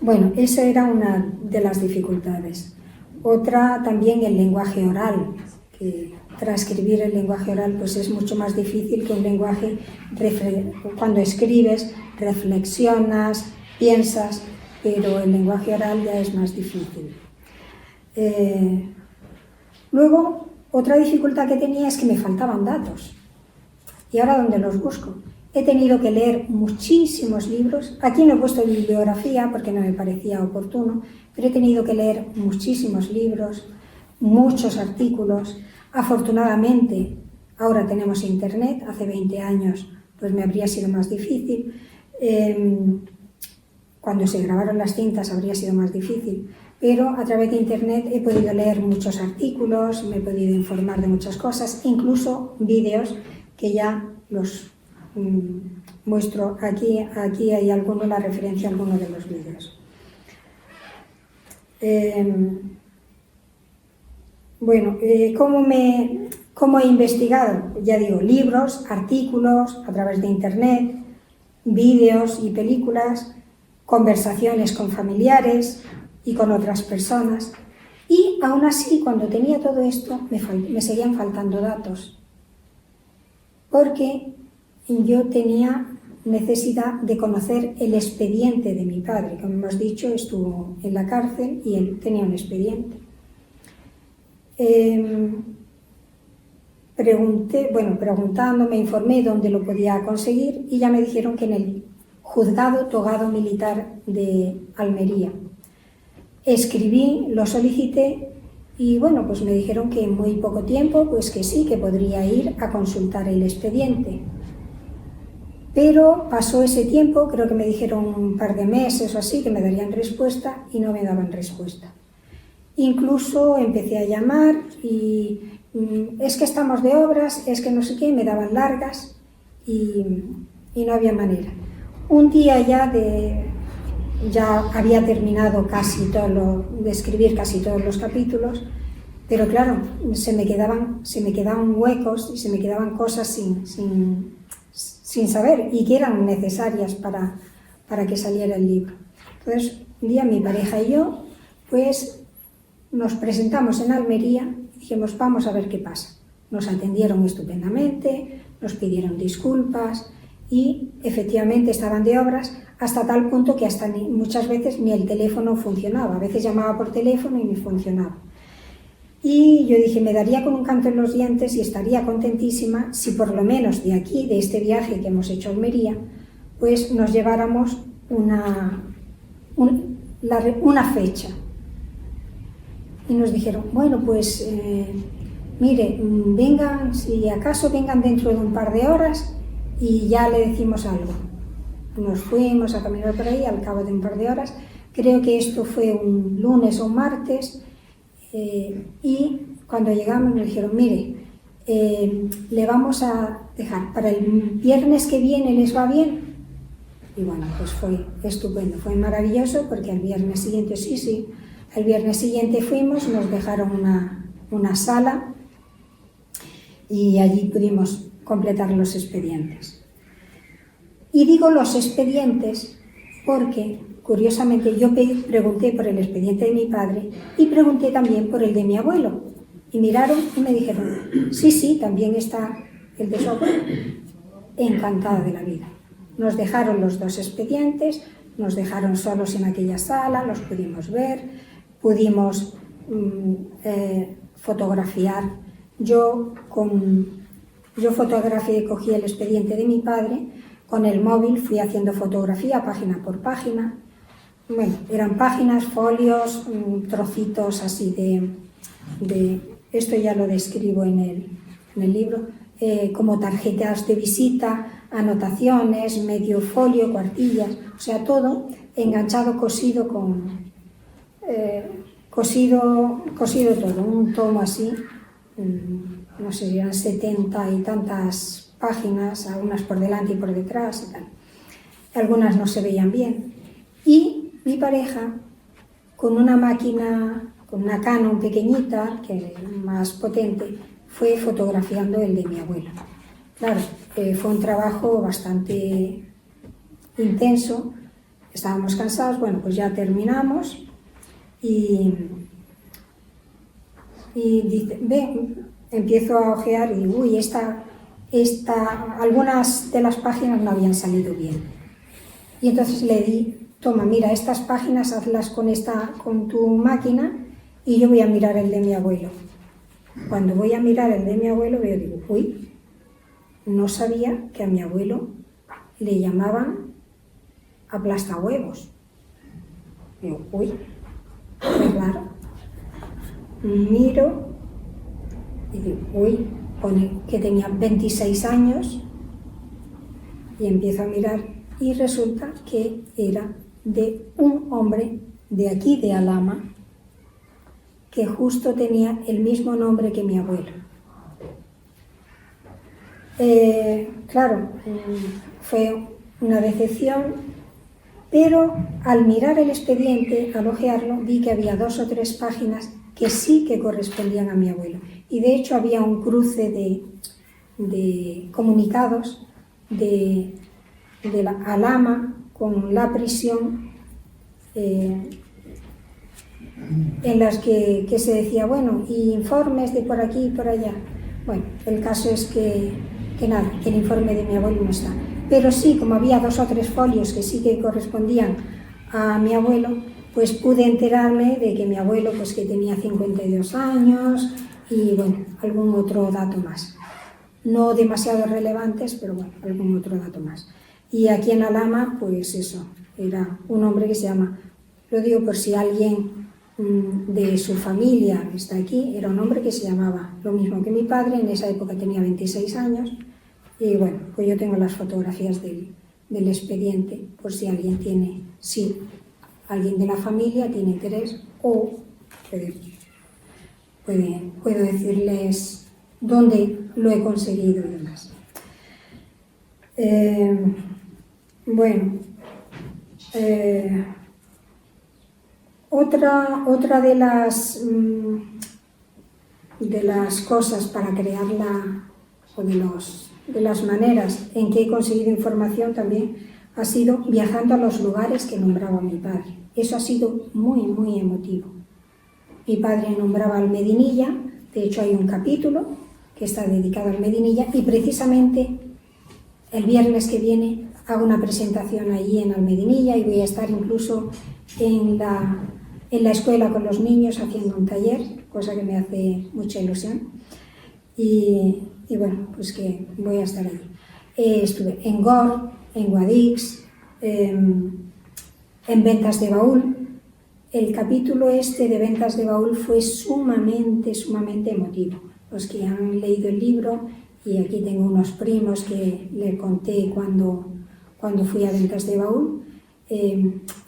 S3: Bueno, esa era una de las dificultades. Otra también el lenguaje oral, que transcribir el lenguaje oral pues es mucho más difícil que un lenguaje. Cuando escribes reflexionas, piensas, pero el lenguaje oral ya es más difícil. Luego, otra dificultad que tenía es que me faltaban datos. ¿Y ahora dónde los busco? He tenido que leer muchísimos libros. Aquí no he puesto bibliografía porque no me parecía oportuno, pero he tenido que leer muchísimos libros, muchos artículos. Afortunadamente, ahora tenemos internet. Hace 20 años pues me habría sido más difícil. Cuando se grabaron las cintas habría sido más difícil, pero a través de internet he podido leer muchos artículos, me he podido informar de muchas cosas, incluso vídeos que ya los muestro aquí hay la referencia a alguno de los vídeos. Bueno, ¿cómo he investigado? Ya digo, libros, artículos, a través de internet, vídeos y películas, conversaciones con familiares y con otras personas. Y aún así, cuando tenía todo esto, me seguían faltando datos, porque yo tenía necesidad de conocer el expediente de mi padre. Como hemos dicho, estuvo en la cárcel y él tenía un expediente. Preguntando, me informé dónde lo podía conseguir y ya me dijeron que en el Juzgado Togado Militar de Almería. Escribí, lo solicité y bueno, pues me dijeron que en muy poco tiempo, pues que sí, que podría ir a consultar el expediente. Pero pasó ese tiempo, creo que me dijeron un par de meses o así, que me darían respuesta y no me daban respuesta. Incluso empecé a llamar y es que estamos de obras, es que no sé qué, me daban largas y no había manera. Un día ya había terminado de escribir casi todos los capítulos, pero claro, se me quedaban huecos y se me quedaban cosas sin sin saber y que eran necesarias para que saliera el libro. Entonces, un día mi pareja y yo, pues nos presentamos en Almería y dijimos, vamos a ver qué pasa. Nos atendieron estupendamente, nos pidieron disculpas y efectivamente estaban de obras hasta tal punto que hasta muchas veces ni el teléfono funcionaba. A veces llamaba por teléfono y ni funcionaba. Y yo dije, me daría con un canto en los dientes y estaría contentísima si por lo menos de aquí, de este viaje que hemos hecho a Almería, pues nos lleváramos una fecha. Y nos dijeron, bueno, pues mire, vengan, si acaso vengan dentro de un par de horas y ya le decimos algo. Nos fuimos a caminar por ahí al cabo de un par de horas, creo que esto fue un lunes o un martes, y cuando llegamos nos dijeron, mire, le vamos a dejar para el viernes que viene, ¿les va bien? Y bueno, pues fue estupendo, fue maravilloso porque al viernes siguiente, sí, al viernes siguiente fuimos, nos dejaron una sala y allí pudimos completar los expedientes. Y digo los expedientes porque, curiosamente, yo pregunté por el expediente de mi padre y pregunté también por el de mi abuelo. Y miraron y me dijeron, sí, también está el de su abuelo. Encantada de la vida. Nos dejaron los dos expedientes, nos dejaron solos en aquella sala, los pudimos ver, pudimos fotografiar. Yo fotografié y cogí el expediente de mi padre, con el móvil fui haciendo fotografía página por página. Bueno, eran páginas, folios, trocitos así de esto ya lo describo en el libro, como tarjetas de visita, anotaciones, medio folio, cuartillas, o sea, todo enganchado, cosido todo, un tomo así, no sé, eran 70 y tantas páginas, algunas por delante y por detrás y tal. Algunas no se veían bien. Y mi pareja, con una máquina, con una Canon pequeñita, que más potente, fue fotografiando el de mi abuelo. Claro, fue un trabajo bastante intenso, estábamos cansados, bueno, pues ya terminamos y dice, empiezo a ojear y digo, uy, algunas de las páginas no habían salido bien. Y entonces le di, toma, mira, estas páginas hazlas con tu máquina y yo voy a mirar el de mi abuelo. Cuando voy a mirar el de mi abuelo, digo, uy, no sabía que a mi abuelo le llamaban aplastahuevos. Digo, uy, qué raro. Miro y digo, uy, pone que tenía 26 años y empiezo a mirar y resulta que era de un hombre de aquí, de Alhama, que justo tenía el mismo nombre que mi abuelo. Claro, fue una decepción, pero al mirar el expediente, al ojearlo, vi que había 2 o 3 páginas que sí que correspondían a mi abuelo. Y de hecho había un cruce de comunicados de la Alhama con la prisión, en las que se decía, bueno, y informes de por aquí y por allá. Bueno, el caso es que nada, que el informe de mi abuelo no está. Pero sí, como había 2 o 3 folios que sí que correspondían a mi abuelo, pues pude enterarme de que mi abuelo, pues que tenía 52 años y bueno, algún otro dato más. No demasiado relevantes, pero bueno, algún otro dato más. Y aquí en Alhama, pues eso, era un hombre que se llama, lo digo por si alguien de su familia está aquí, era un hombre que se llamaba lo mismo que mi padre, en esa época tenía 26 años, y bueno, pues yo tengo las fotografías del expediente, por si alguien tiene, sí, alguien de la familia tiene interés, o puedo decirles dónde lo he conseguido y demás. Otra de las cosas para crearla, o de los de las maneras en que he conseguido información también ha sido viajando a los lugares que nombraba mi padre. Eso ha sido muy, muy emotivo. Mi padre nombraba al Medinilla, de hecho hay un capítulo que está dedicado al Medinilla, y precisamente el viernes que viene hago una presentación allí en Almedinilla y voy a estar incluso en la escuela con los niños haciendo un taller, cosa que me hace mucha ilusión. Y bueno, pues que voy a estar allí. Estuve en GOR, en Guadix, en Ventas de Baúl. El capítulo este de Ventas de Baúl fue sumamente emotivo. Los que han leído el libro, y aquí tengo unos primos que le conté cuando fui a Ventas de Baúl.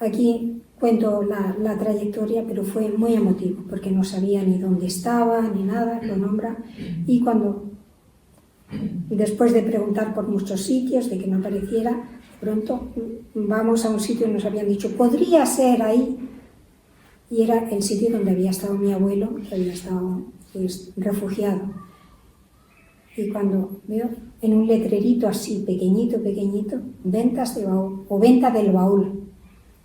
S3: Aquí cuento la trayectoria, pero fue muy emotivo, porque no sabía ni dónde estaba, ni nada, lo nombra. Y después de preguntar por muchos sitios, de que no apareciera, de pronto vamos a un sitio y nos habían dicho, podría ser ahí. Y era el sitio donde había estado mi abuelo, que había estado pues, refugiado. Y cuando veo en un letrerito así, pequeñito, Ventas de Baúl, o Venta del Baúl,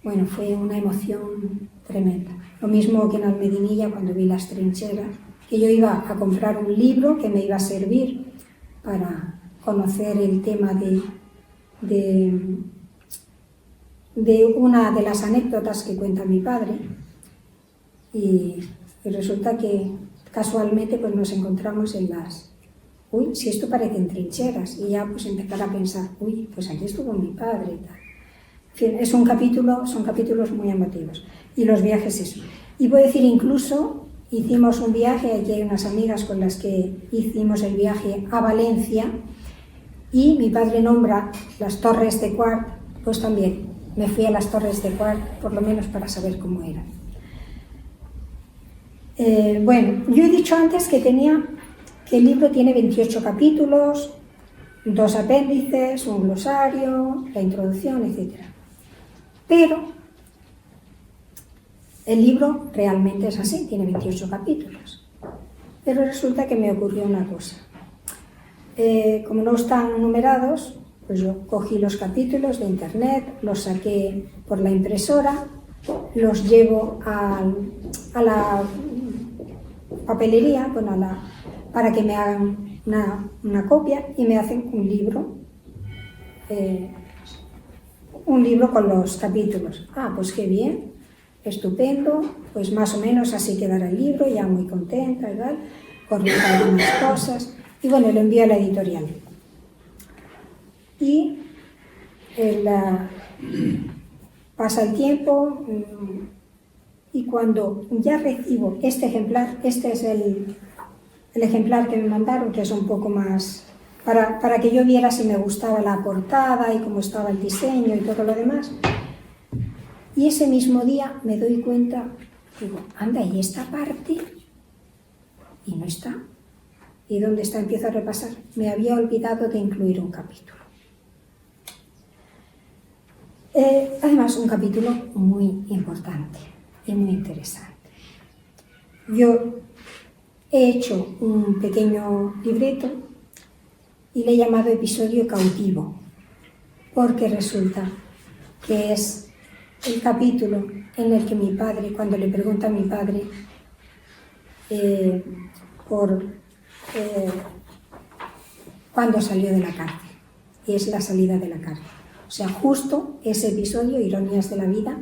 S3: bueno, fue una emoción tremenda. Lo mismo que en Almedinilla cuando vi las trincheras, que yo iba a comprar un libro que me iba a servir para conocer el tema de una de las anécdotas que cuenta mi padre. Y resulta que casualmente pues nos encontramos en uy, si esto parecen trincheras, y ya pues empezar a pensar, uy, pues aquí estuvo mi padre y tal. En fin, son capítulos muy emotivos. Y los viajes eso. Y puedo decir, incluso hicimos un viaje, aquí hay unas amigas con las que hicimos el viaje a Valencia, y mi padre nombra las Torres de Quart, pues también me fui a las Torres de Quart, por lo menos para saber cómo eran. Bueno, yo he dicho antes que el libro tiene 28 capítulos, 2 apéndices, un glosario, la introducción, etc. Pero el libro realmente es así, tiene 28 capítulos. Pero resulta que me ocurrió una cosa. Como no están numerados, pues yo cogí los capítulos de internet, los saqué por la impresora, los llevo a la papelería, bueno, para que me hagan una copia y me hacen un libro con los capítulos. Ah, pues qué bien, estupendo, pues más o menos así quedará el libro, ya muy contenta y tal, corriendo algunas cosas, y bueno, lo envío a la editorial. Y pasa el tiempo, y cuando ya recibo este ejemplar, este es el ejemplar que me mandaron, que es un poco más para que yo viera si me gustaba la portada y cómo estaba el diseño y todo lo demás. Y ese mismo día me doy cuenta, digo, anda, ¿y esta parte? Y no está. ¿Y dónde está? Empiezo a repasar. Me había olvidado de incluir un capítulo. Además, un capítulo muy importante y muy interesante. Yo he hecho un pequeño libreto y le he llamado Episodio Cautivo, porque resulta que es el capítulo en el que mi padre, cuando le pregunta a mi padre cuándo salió de la cárcel, y es la salida de la cárcel. O sea, justo ese episodio, Ironías de la vida,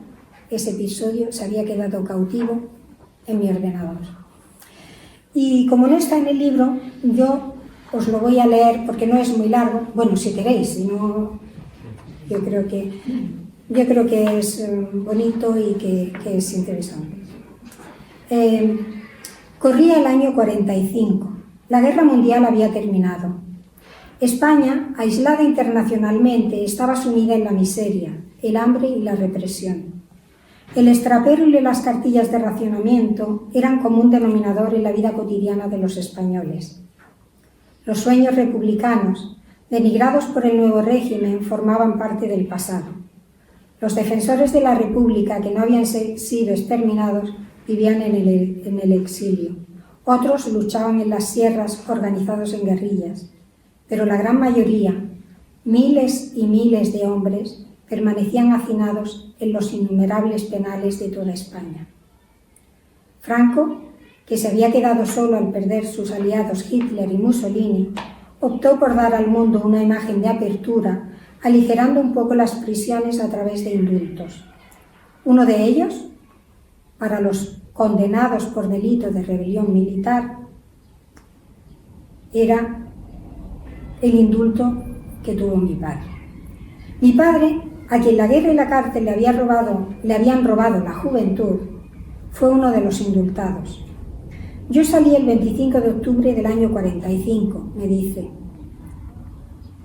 S3: ese episodio se había quedado cautivo en mi ordenador. Y como no está en el libro, yo os lo voy a leer porque no es muy largo. Bueno, si queréis, si no, yo creo que es bonito y que es interesante. Corría el año 45. La guerra mundial había terminado. España, aislada internacionalmente, estaba sumida en la miseria, el hambre y la represión. El extrapero y las cartillas de racionamiento eran común denominador en la vida cotidiana de los españoles. Los sueños republicanos, denigrados por el nuevo régimen, formaban parte del pasado. Los defensores de la República, que no habían sido exterminados, vivían en el exilio. Otros luchaban en las sierras organizados en guerrillas. pero la gran mayoría, miles y miles de hombres, permanecían hacinados en los innumerables penales de toda España. Franco, que se había quedado solo al perder sus aliados Hitler y Mussolini, optó por dar al mundo una imagen de apertura, aligerando un poco las prisiones a través de indultos. Uno de ellos, para los condenados por delito de rebelión militar, era el indulto que tuvo mi padre. Mi padre, a quien la guerra y la cárcel le habían robado la juventud, fue uno de los indultados. Yo salí el 25 de octubre del año 45, me dice.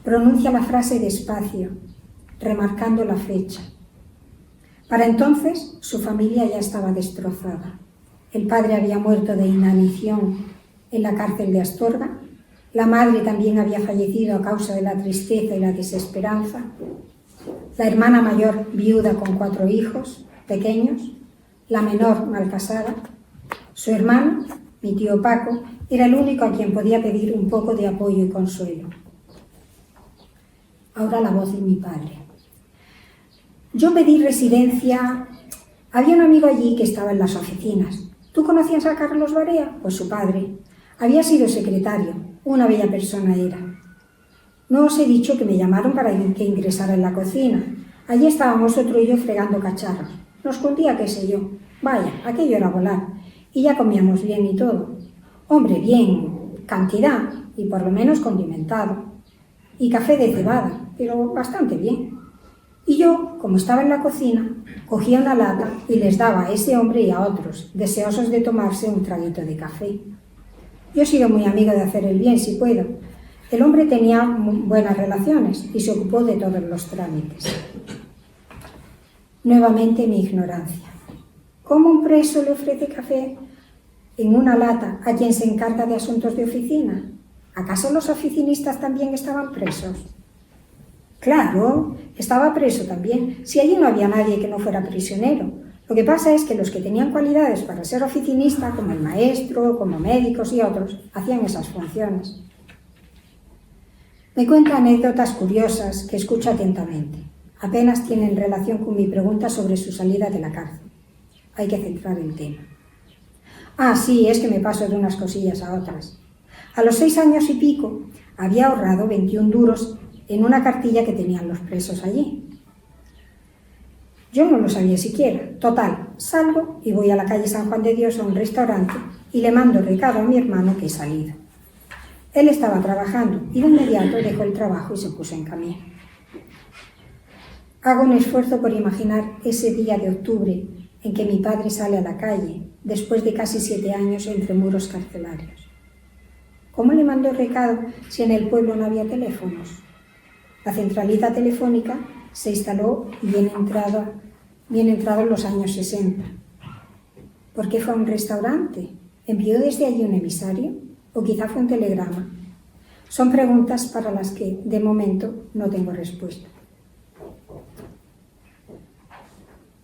S3: Pronuncia la frase despacio, remarcando la fecha. Para entonces, su familia ya estaba destrozada. El padre había muerto de inanición en la cárcel de Astorga. La madre también había fallecido a causa de la tristeza y la desesperanza. La hermana mayor, viuda con 4 hijos pequeños. La menor, mal casada. Su hermano, mi tío Paco, era el único a quien podía pedir un poco de apoyo y consuelo. Ahora la voz de mi padre. Yo pedí residencia. Había un amigo allí que estaba en las oficinas. ¿Tú conocías a Carlos Barea? Pues su padre. Había sido secretario. Una bella persona era. No os he dicho que me llamaron para que ingresara en la cocina. Allí estábamos otro y yo fregando cacharros. Nos cundía qué sé yo. Vaya, aquello era volar. Y ya comíamos bien y todo. Hombre, bien, cantidad, y por lo menos condimentado. Y café de cebada, pero bastante bien. Y yo, como estaba en la cocina, cogía una lata y les daba a ese hombre y a otros, deseosos de tomarse un traguito de café. Yo he sido muy amigo de hacer el bien, si puedo. El hombre tenía buenas relaciones y se ocupó de todos los trámites. Nuevamente mi ignorancia. ¿Cómo un preso le ofrece café en una lata a quien se encarga de asuntos de oficina? ¿Acaso los oficinistas también estaban presos? Claro, estaba preso también, si allí no había nadie que no fuera prisionero. Lo que pasa es que los que tenían cualidades para ser oficinista, como el maestro, como médicos y otros, hacían esas funciones. Me cuenta anécdotas curiosas que escucho atentamente. Apenas tienen relación con mi pregunta sobre su salida de la cárcel. Hay que centrar el tema. Ah, sí, es que me paso de unas cosillas a otras. A los 6 años y pico había ahorrado 21 duros en una cartilla que tenían los presos allí. Yo no lo sabía siquiera. Total, salgo y voy a la calle San Juan de Dios a un restaurante y le mando recado a mi hermano que he salido. Él estaba trabajando y de inmediato dejó el trabajo y se puso en camino. Hago un esfuerzo por imaginar ese día de octubre en que mi padre sale a la calle, después de casi 7 años entre muros carcelarios. ¿Cómo le mandó recado si en el pueblo no había teléfonos? La centralita telefónica se instaló bien entrado en los años 60. ¿Por qué fue a un restaurante? ¿Envió desde allí un emisario? ¿O quizá fue un telegrama? Son preguntas para las que, de momento, no tengo respuesta.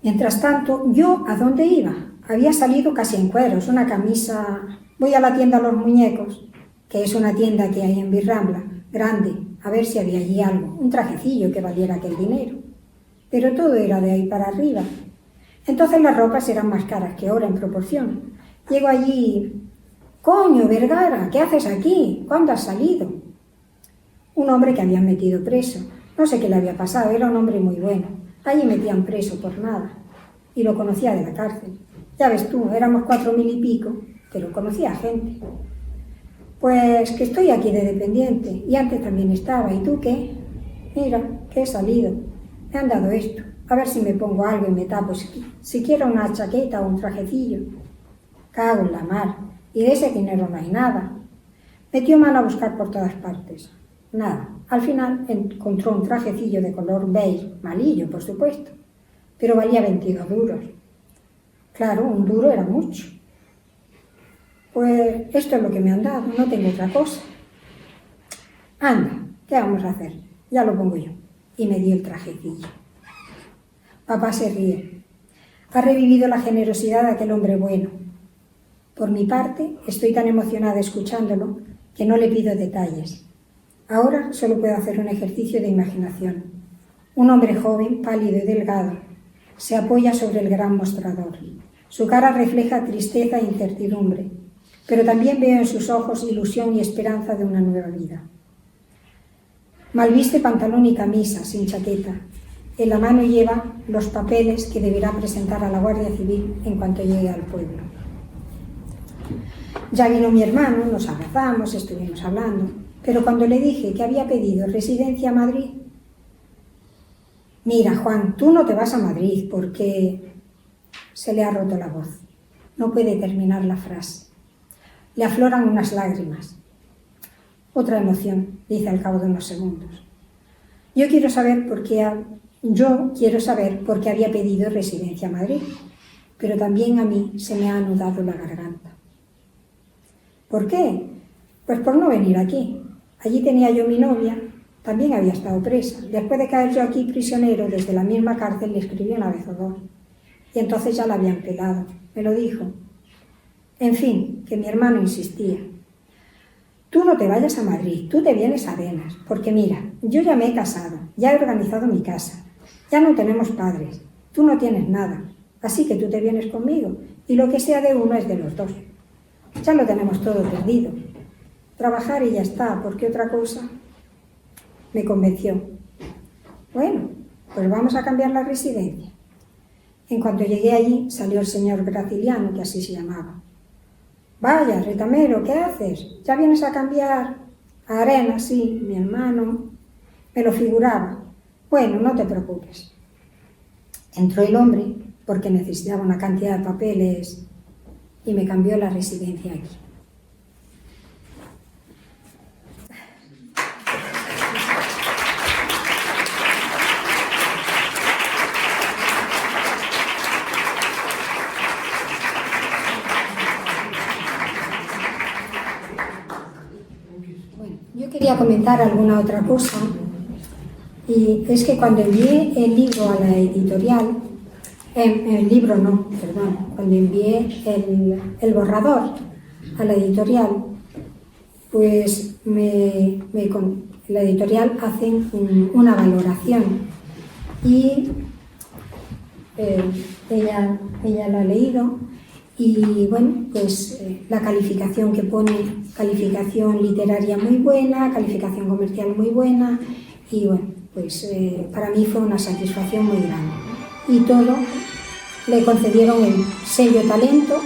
S3: Mientras tanto, ¿yo a dónde iba? Había salido casi en cueros, una camisa... Voy a la tienda Los Muñecos, que es una tienda que hay en Birrambla, grande, a ver si había allí algo, un trajecillo que valiera aquel dinero. Pero todo era de ahí para arriba. Entonces las ropas eran más caras que ahora en proporción. Llego allí... «Coño, Vergara, ¿qué haces aquí? ¿Cuándo has salido?» Un hombre que habían metido preso. No sé qué le había pasado, era un hombre muy bueno. Allí metían preso por nada. Y lo conocía de la cárcel. Ya ves tú, éramos 4.000 y pico, pero conocía a gente. Pues que estoy aquí de dependiente, y antes también estaba. ¿Y tú qué? Mira, que he salido. Me han dado esto. A ver si me pongo algo y me tapo siquiera una chaqueta o un trajecillo. Cago en la mar. Y de ese dinero no hay nada. Metió mano a buscar por todas partes. Nada. Al final encontró un trajecillo de color beige, malillo, por supuesto, pero valía 22 duros. Claro, un duro era mucho. Pues esto es lo que me han dado, no tengo otra cosa. Anda, ¿qué vamos a hacer? Ya lo pongo yo. Y me dio el trajecillo. Papá se ríe. Ha revivido la generosidad de aquel hombre bueno. Por mi parte, estoy tan emocionada escuchándolo que no le pido detalles. Ahora solo puedo hacer un ejercicio de imaginación. Un hombre joven, pálido y delgado, se apoya sobre el gran mostrador. Su cara refleja tristeza e incertidumbre, pero también veo en sus ojos ilusión y esperanza de una nueva vida. Malviste pantalón y camisa, sin chaqueta. En la mano lleva los papeles que deberá presentar a la Guardia Civil en cuanto llegue al pueblo. Ya vino mi hermano, nos abrazamos, estuvimos hablando, pero cuando le dije que había pedido residencia a Madrid, mira, Juan, tú no te vas a Madrid porque se le ha roto la voz. No puede terminar la frase. Le afloran unas lágrimas. Otra emoción, dice al cabo de unos segundos. Yo quiero saber por qué había pedido residencia a Madrid, pero también a mí se me ha anudado la garganta. ¿Por qué? Pues por no venir aquí. Allí tenía yo mi novia, también había estado presa. Después de caer yo aquí prisionero, desde la misma cárcel le escribí una vez o dos. Y entonces ya la habían pelado, me lo dijo. En fin, que mi hermano insistía. Tú no te vayas a Madrid, tú te vienes a Arenas, porque mira, yo ya me he casado, ya he organizado mi casa, ya no tenemos padres, tú no tienes nada, así que tú te vienes conmigo y lo que sea de uno es de los dos. Ya lo tenemos todo perdido. Trabajar y ya está, porque otra cosa. Me convenció. Bueno, pues vamos a cambiar la residencia. En cuanto llegué allí, salió el señor Graciliano, que así se llamaba. Vaya, retamero, ¿qué haces? ¿Ya vienes a cambiar? A Arenas, sí, mi hermano. Me lo figuraba. Bueno, no te preocupes. Entró el hombre, porque necesitaba una cantidad de papeles, y me cambió la residencia aquí. Bueno, yo quería comentar alguna otra cosa, y es que cuando envié el libro a la editorial, cuando envié el borrador a la editorial, pues la editorial hace una valoración y ella la ha leído y bueno, pues la calificación que pone, calificación literaria muy buena, calificación comercial muy buena y bueno, pues para mí fue una satisfacción muy grande. Y todo le concedieron el sello Talento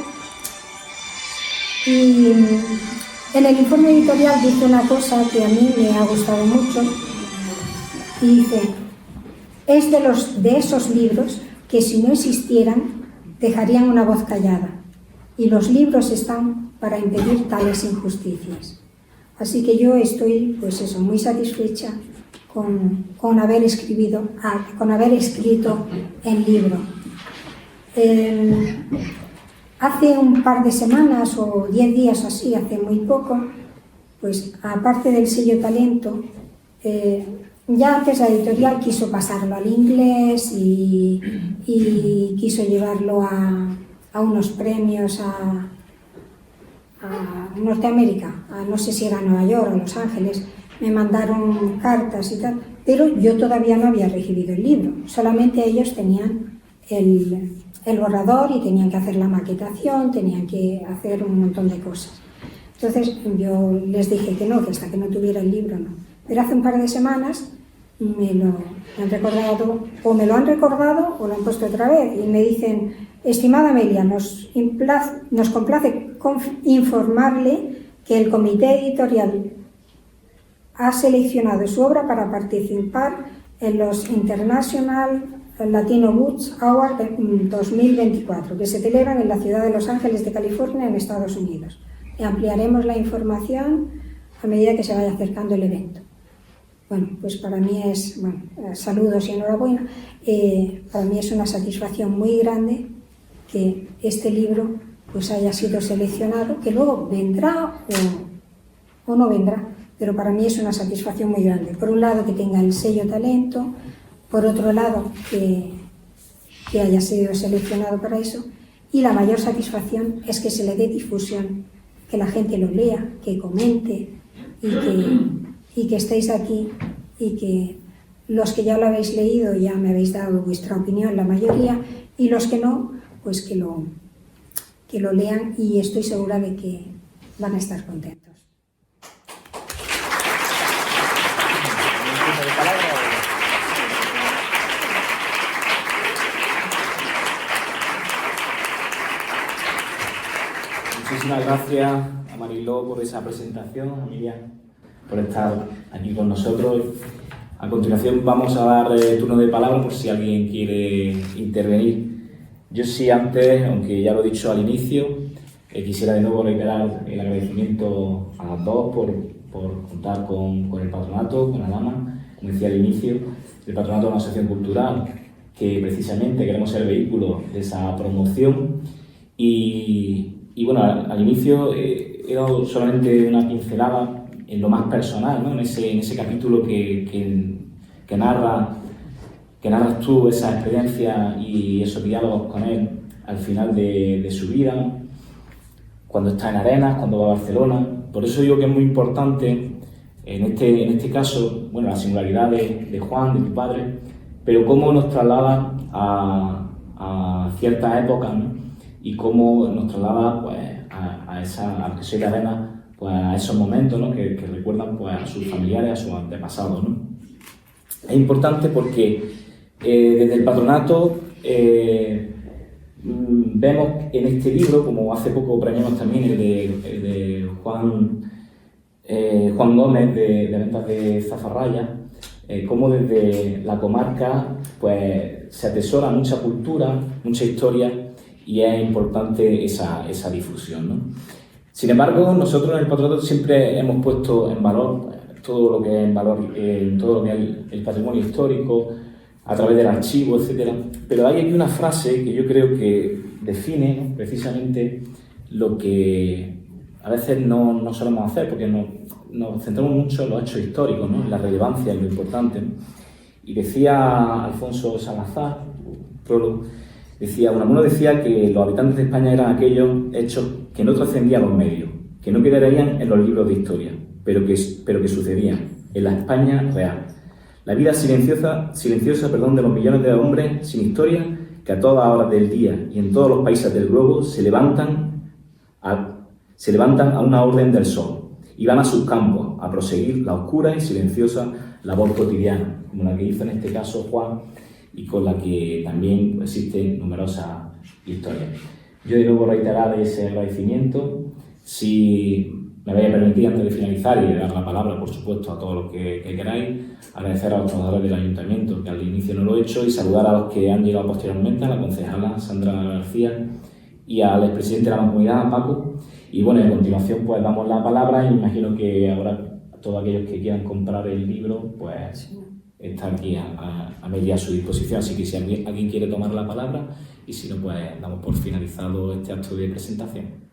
S3: y en el informe editorial dice una cosa que a mí me ha gustado mucho y dice: es de esos libros que si no existieran dejarían una voz callada y los libros están para impedir tales injusticias. Así que yo estoy pues eso, muy satisfecha con haber escrito el libro. Hace un par de semanas o 10 días o así, hace muy poco, pues aparte del sello Talento, ya antes la editorial quiso pasarlo al inglés y quiso llevarlo a unos premios a Norteamérica, no sé si era Nueva York o Los Ángeles. Me mandaron cartas y tal, pero yo todavía no había recibido el libro, solamente ellos tenían el borrador y tenían que hacer la maquetación, tenían que hacer un montón de cosas. Entonces yo les dije que no, que hasta que no tuviera el libro no. Pero hace un par de semanas me lo han recordado, o me lo han recordado o lo han puesto otra vez y me dicen: estimada Amelia, nos complace informarle que el comité editorial ha seleccionado su obra para participar en los International Latino Books Awards 2024, que se celebran en la ciudad de Los Ángeles de California, en Estados Unidos. Y ampliaremos la información a medida que se vaya acercando el evento. Bueno, pues para mí es, saludos y enhorabuena, para mí es una satisfacción muy grande que este libro pues haya sido seleccionado, que luego vendrá o no vendrá. Pero para mí es una satisfacción muy grande. Por un lado, que tenga el sello Talento, por otro lado, que haya sido seleccionado para eso, y la mayor satisfacción es que se le dé difusión, que la gente lo lea, que comente y y que estéis aquí y que los que ya lo habéis leído ya me habéis dado vuestra opinión, la mayoría, y los que no, pues que lo lean y estoy segura de que van a estar contentos.
S1: Muchísimas gracias a Mariló por esa presentación, a Miriam por estar aquí con nosotros. A continuación vamos a dar turno de palabra por si alguien quiere intervenir. Yo sí antes, aunque ya lo he dicho al inicio, quisiera de nuevo reiterar el agradecimiento a las dos por contar con el patronato, con la dama, como decía al inicio, el patronato de una asociación cultural, que precisamente queremos ser vehículo de esa promoción. Y bueno, al inicio he dado solamente una pincelada en lo más personal, ¿no? en ese capítulo que narras tú, esa experiencia y esos diálogos con él al final de su vida, cuando está en Arenas, cuando va a Barcelona. Por eso digo que es muy importante en este caso, bueno, la singularidad de Juan, de tu padre, pero cómo nos traslada a ciertas épocas, ¿no? Y cómo nos traslada pues, a que soy de Arenas, pues, a esos momentos, ¿no? que recuerdan pues, a sus familiares, a sus antepasados, ¿no? Es importante porque desde el patronato vemos en este libro, como hace poco premiamos también el de Juan Gómez de Ventas de Zafarraya, cómo desde la comarca pues, se atesora mucha cultura, mucha historia, y es importante esa difusión, ¿no? Sin embargo, nosotros en el patronato siempre hemos puesto en valor todo lo que es el patrimonio histórico, a través del archivo, etc. Pero hay aquí una frase que yo creo que define, ¿no? precisamente lo que a veces no solemos hacer, porque nos centramos mucho en los hechos históricos, ¿no? en la relevancia, en lo importante, ¿no? Y decía Alfonso Salazar, prólogo, uno decía que los habitantes de España eran aquellos hechos que no trascendían los medios, que no quedarían en los libros de historia, pero que sucedían en la España real. La vida silenciosa de los millones de hombres sin historia que a todas horas del día y en todos los países del globo se levantan a una orden del sol y van a sus campos a proseguir la oscura y silenciosa labor cotidiana, como la que hizo en este caso Juan, y con la que también existen numerosas historias. Yo de nuevo reiterar ese agradecimiento. Si me vais a permitir, antes de finalizar y dar la palabra, por supuesto, a todos los que queráis, agradecer a los trabajadores del Ayuntamiento, que al inicio no lo he hecho, y saludar a los que han llegado posteriormente, a la concejala Sandra García y al expresidente de la Mancomunidad, Paco. Y bueno, a continuación pues damos la palabra y me imagino que ahora todos aquellos que quieran comprar el libro, pues está aquí a media a su disposición, así que si alguien quiere tomar la palabra, y si no, pues damos por finalizado este acto de presentación.